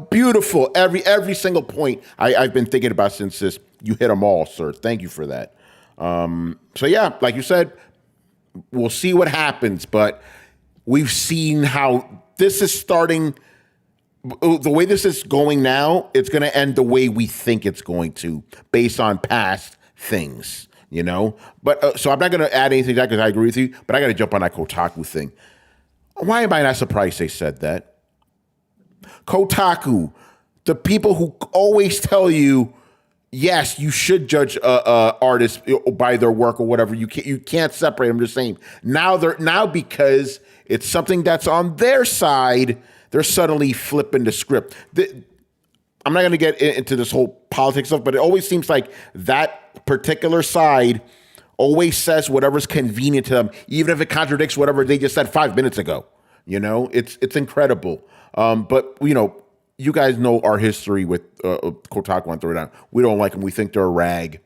Beautiful. Every single point I've been thinking about since this. You hit them all, sir. Thank you for that. So yeah, like you said, we'll see what happens, but we've seen how this is starting. The way this is going now, it's going to end the way we think it's going to, based on past things. But so I'm not going to add anything to that because I agree with you, but I got to jump on that Kotaku thing. Why am I not surprised they said that? Kotaku, the people who always tell you, yes, you should judge artists by their work or whatever. You can't separate them. Just saying. Now because it's something that's on their side, they're suddenly flipping the script. I'm not going to get into this whole politics stuff, but it always seems like that particular side always says whatever's convenient to them, even if it contradicts whatever they just said 5 minutes ago. It's incredible. But you guys know our history with Kotaku and Throwdown. We don't like them. We think they're a rag.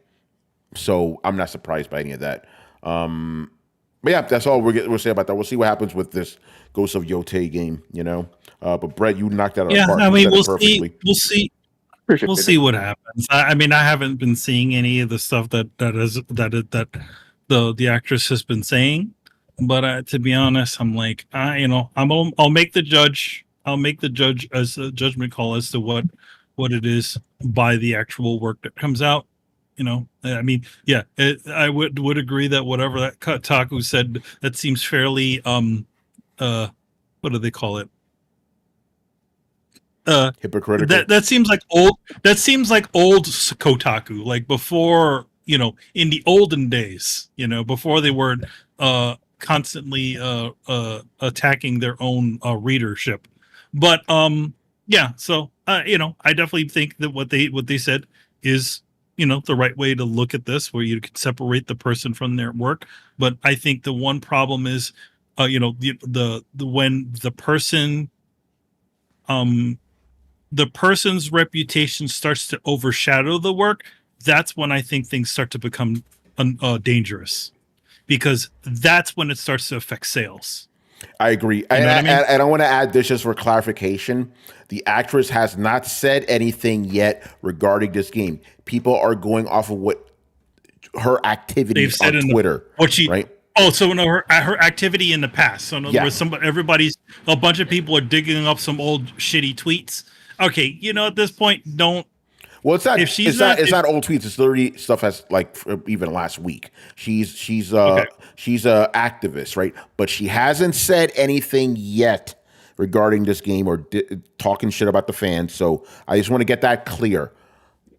So I'm not surprised by any of that. But yeah, that's all we'll say about that. We'll see what happens with this Ghost of Yotei game, But Brett, you knocked that out of the park. I mean, we'll see. We'll see what happens. I mean, I haven't been seeing any of the stuff that the actress has been saying. But to be honest, I'm like, I'll make the judge. I'll make the judge as a judgment call as to what it is by the actual work that comes out. I mean, yeah, I would agree that whatever that Kotaku said, that seems fairly what do they call it? Hypocritical. That seems like old. That seems like old Kotaku, like before, in the olden days, before they were constantly attacking their own readership. But yeah, so I definitely think that what they said is the right way to look at this, where you can separate the person from their work. But I think the one problem is the when the person's reputation starts to overshadow the work, that's when I think things start to become dangerous, because that's when it starts to affect sales. I agree. I don't want to add this just for clarification. The actress has not said anything yet regarding this game. People are going off of what her activities on Twitter. Right? Oh, so no, her activity in the past. So in other words, a bunch of people are digging up some old shitty tweets. Okay, at this point, don't. Well, it's not. It's not old tweets. It's literally stuff that's like even last week. She's a activist, right? But she hasn't said anything yet regarding this game or talking shit about the fans. So I just want to get that clear.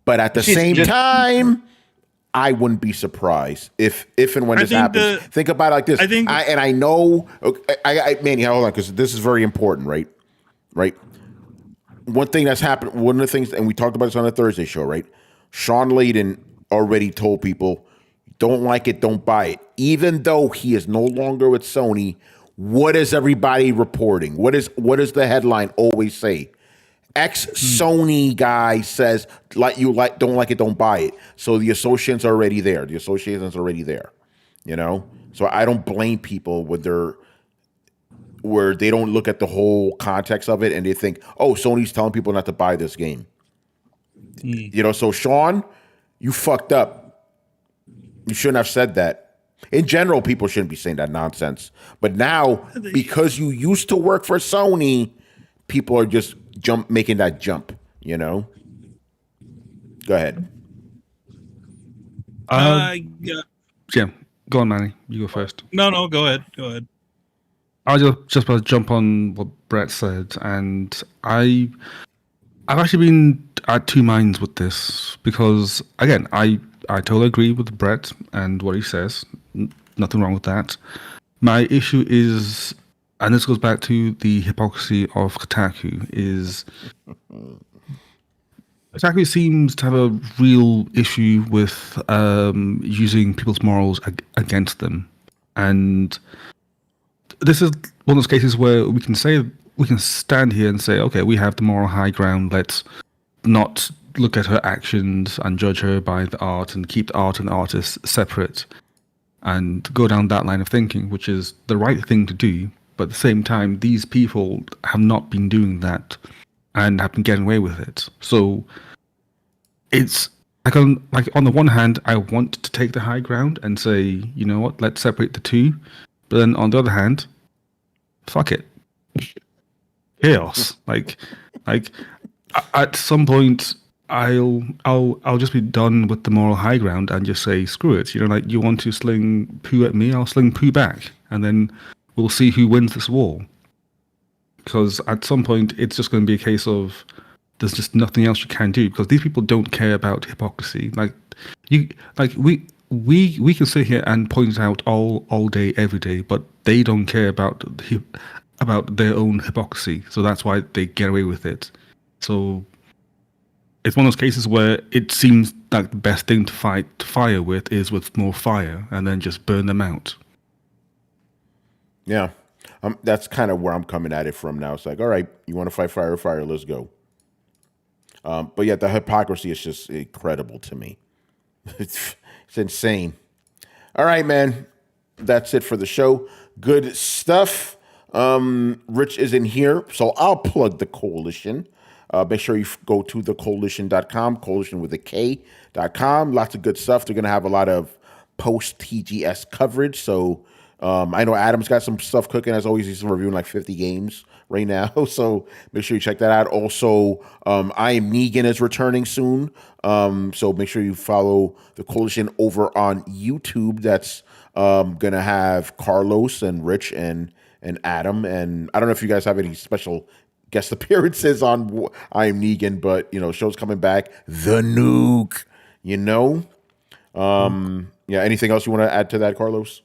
But at the same time, I wouldn't be surprised if and when this happens. Think about it like this. I know. Okay, Manny, hold on, because this is very important, right? Right. One thing that's happened. One of the things, and we talked about this on the Thursday show, right? Sean Layden already told people, "Don't like it, don't buy it." Even though he is no longer with Sony, what is everybody reporting? What is the headline always say? Ex-Sony guy says, don't like it, don't buy it. So the association's already there. You know? So I don't blame people where they don't look at the whole context of it and they think, oh, Sony's telling people not to buy this game. You know, so Sean, you fucked up. You shouldn't have said that. In general, people shouldn't be saying that nonsense. But now, because you used to work for Sony, people are just making that jump, you know? Go ahead. Yeah, go on, Manny. You go first. No, go ahead. I'll just about to jump on what Brett said, and I've actually been at two minds with this because, again, I totally agree with Brett and what he says. Nothing wrong with that. My issue is, and this goes back to the hypocrisy of Kotaku, is Kotaku seems to have a real issue with using people's morals against them. And this is one of those cases where we can stand here and say, okay, we have the moral high ground. Let's not look at her actions and judge her by the art and keep the art and the artist separate and go down that line of thinking, which is the right thing to do. But at the same time, these people have not been doing that and have been getting away with it. So it's like on the one hand, I want to take the high ground and say, you know what, let's separate the two. But then on the other hand, fuck it, chaos. Like at some point, I'll just be done with the moral high ground and just say screw it. You know, like you want to sling poo at me, I'll sling poo back, and then we'll see who wins this war. Because at some point, it's just going to be a case of there's just nothing else you can do because these people don't care about hypocrisy. We can sit here and point it out all day, every day, but they don't care about their own hypocrisy. So that's why they get away with it. So it's one of those cases where it seems like the best thing to fight fire with is with more fire, and then just burn them out. Yeah, that's kind of where I'm coming at it from now. It's like, all right, you want to fight fire, let's go. But yeah, the hypocrisy is just incredible to me. It's insane. All right, man. That's it for the show. Good stuff. Rich isn't here, so I'll plug the Coalition. Make sure you go to thecoalition.com, coalition with a K.com. Lots of good stuff. They're going to have a lot of post-TGS coverage. So I know Adam's got some stuff cooking. As always, he's reviewing like 50 games right now. So make sure you check that out. Also, I Am Negan is returning soon. So make sure you follow the Coalition over on YouTube. That's going to have Carlos and Rich and Adam. And I don't know if you guys have any special guest appearances on I Am Negan, but, you know, show's coming back. The Nuke, you know? Yeah, anything else you want to add to that, Carlos?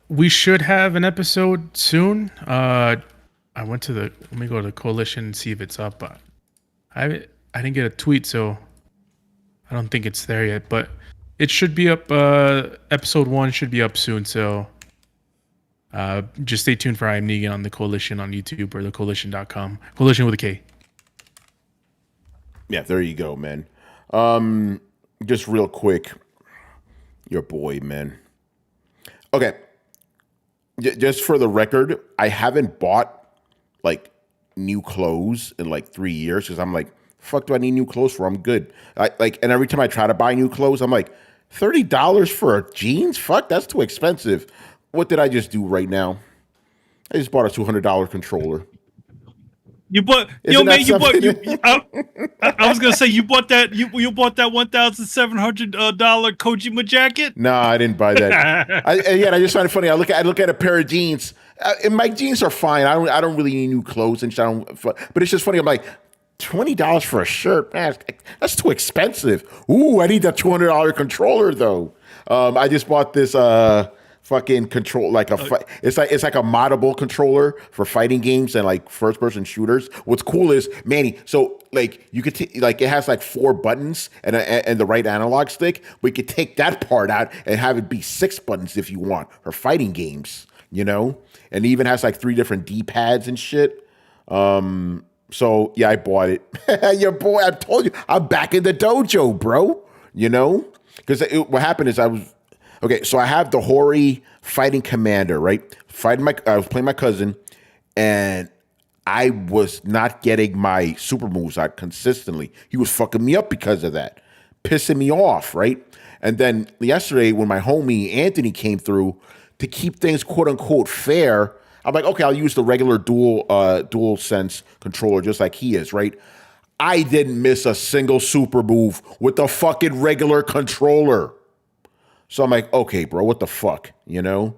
We should have an episode soon. Let me go to the Coalition and see if it's up. I didn't get a tweet, so I don't think it's there yet, but it should be up. Episode 1 should be up soon, so just stay tuned for I Am Negan on the Coalition on YouTube or thecoalition.com. Coalition with a K. Yeah, there you go, man. Just real quick, your boy, man. Okay, just for the record, I haven't bought like new clothes in like 3 years because I'm like, fuck, do I need new clothes for? I'm good. And every time I try to buy new clothes, I'm like, $30 for jeans? Fuck, that's too expensive. What did I just do right now? I just bought a $200 controller. You bought, yo man, you bought. I was gonna say you bought that. You bought that $1,700 Kojima jacket. No, I didn't buy that. I just find it funny. I look at a pair of jeans, and my jeans are fine. I don't really need new clothes and shit. But it's just funny. I'm like, $20 for a shirt, man, that's too expensive. Ooh, I need that $200 controller though. I just bought this fucking control it's like a moddable controller for fighting games and like first person shooters. What's cool is, Manny, so like you could like it has like 4 buttons and the right analog stick. We could take that part out and have it be 6 buttons if you want for fighting games, you know. And it even has like 3 different D-pads and shit. So yeah, I bought it. Your boy, I told you, I'm back in the dojo, bro. You know, because what happened is so I have the Hori fighting commander, right? I was playing my cousin, and I was not getting my super moves out consistently. He was fucking me up because of that, pissing me off, right? And then yesterday, when my homie Anthony came through to keep things quote unquote fair, I'm like, okay, I'll use the regular dual sense controller just like he is, right? I didn't miss a single super move with the fucking regular controller. So I'm like, okay, bro, what the fuck, you know?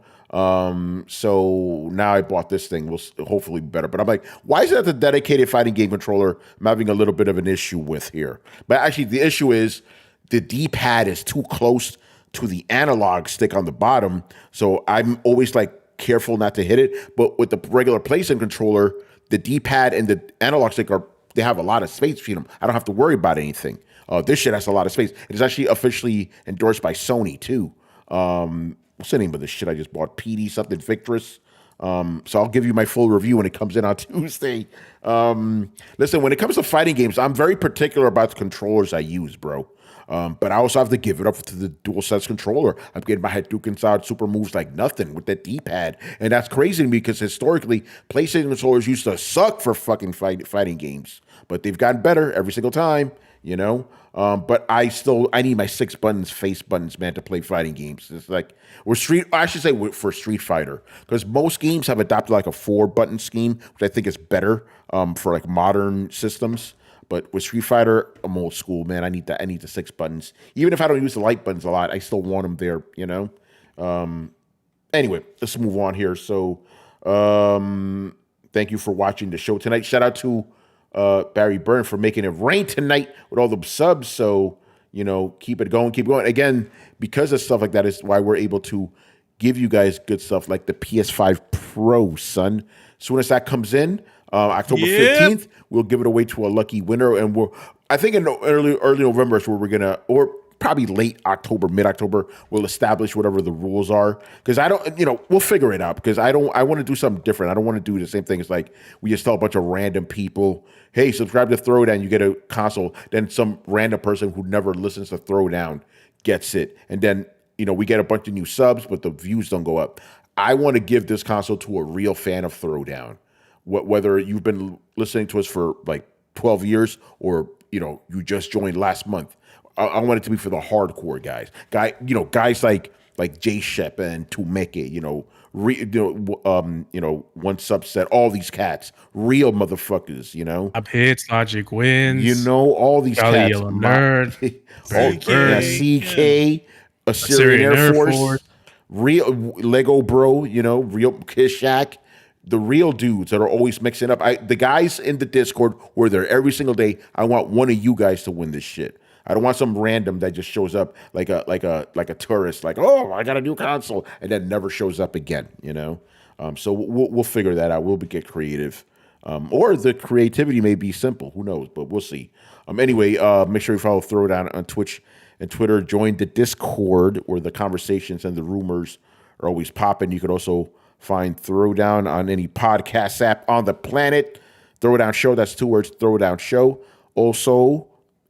So now I bought this thing. Will hopefully be better. But I'm like, why is that the dedicated fighting game controller I'm having a little bit of an issue with here? But actually, the issue is the D-pad is too close to the analog stick on the bottom. So I'm always like careful not to hit it. But with the regular PlayStation controller, the D-pad and the analog stick they have a lot of space between them. I don't have to worry about anything. This shit has a lot of space. It is actually officially endorsed by Sony too. What's the name of this shit I just bought? PD something Victress. So I'll give you my full review when it comes in on Tuesday. Listen, when it comes to fighting games, I'm very particular about the controllers I use, bro. But I also have to give it up to the DualSense controller. I'm getting my Hadouken style super moves like nothing with that D-pad. And that's crazy to me because historically, PlayStation controllers used to suck for fucking fighting games. But they've gotten better every single time, you know? But I need my 6 buttons, face buttons, man, to play fighting games. It's like, for Street Fighter. Because most games have adopted like a 4-button scheme, which I think is better for like modern systems. But with Street Fighter, I'm old school, man. I need the 6 buttons. Even if I don't use the light buttons a lot, I still want them there, you know? Anyway, let's move on here. So, thank you for watching the show tonight. Shout out to Barry Byrne for making it rain tonight with all the subs. So, you know, keep it going. Again, because of stuff like that is why we're able to give you guys good stuff like the PS5 Pro, son. As soon as that comes in, October 15th, we'll give it away to a lucky winner. And I think in early November is where we're going to, or probably late October, mid-October, we'll establish whatever the rules are. Because we'll figure it out. Because I want to do something different. I don't want to do the same thing as like we just tell a bunch of random people, hey, subscribe to Throwdown, you get a console. Then some random person who never listens to Throwdown gets it. And then, we get a bunch of new subs, but the views don't go up. I want to give this console to a real fan of Throwdown. Whether you've been listening to us for like 12 years or, you just joined last month. I want it to be for the hardcore guys. Guys like Jay Shep and Tumeke, one subset, all these cats, real motherfuckers, Up hits, Logic wins. All these Jolly cats. Yellow Nerd. CK, Assyrian Air Force, real Lego Bro, real Kishak. The real dudes that are always mixing up. The guys in the Discord who are there every single day. I want one of you guys to win this shit. I don't want some random that just shows up like a tourist, like, oh, I got a new console, and then never shows up again. So we'll figure that out. We'll get creative, or the creativity may be simple. Who knows? But we'll see. Anyway, make sure you follow Throwdown on Twitch and Twitter. Join the Discord where the conversations and the rumors are always popping. You could also find Throwdown on any podcast app on the planet. Throwdown Show, that's 2 words, Throwdown Show. Also,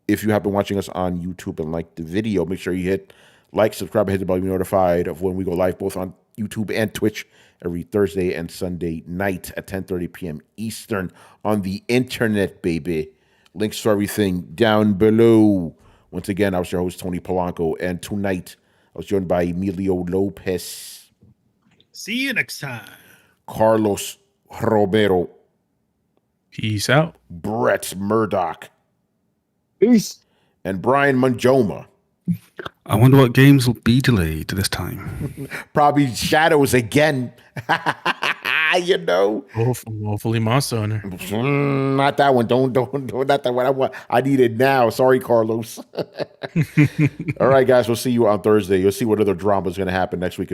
if you have been watching us on YouTube and like the video, make sure you hit like, subscribe, and hit the bell to be notified of when we go live, both on YouTube and Twitch every Thursday and Sunday night at 10:30 p.m. Eastern on the internet, baby. Links to everything down below. Once again, I was your host, Tony Polanco, and tonight I was joined by Emilio Lopez. See you next time. Carlos Romero. Peace out. Brett Murdoch. Peace. And Brian Manjoma. I wonder what games will be delayed this time. Probably Shadows again. you know. Hopefully Monster Hunter. Not that one. Don't, not that one. I want. I need it now. Sorry, Carlos. All right, guys. We'll see you on Thursday. You'll see what other drama is going to happen next week.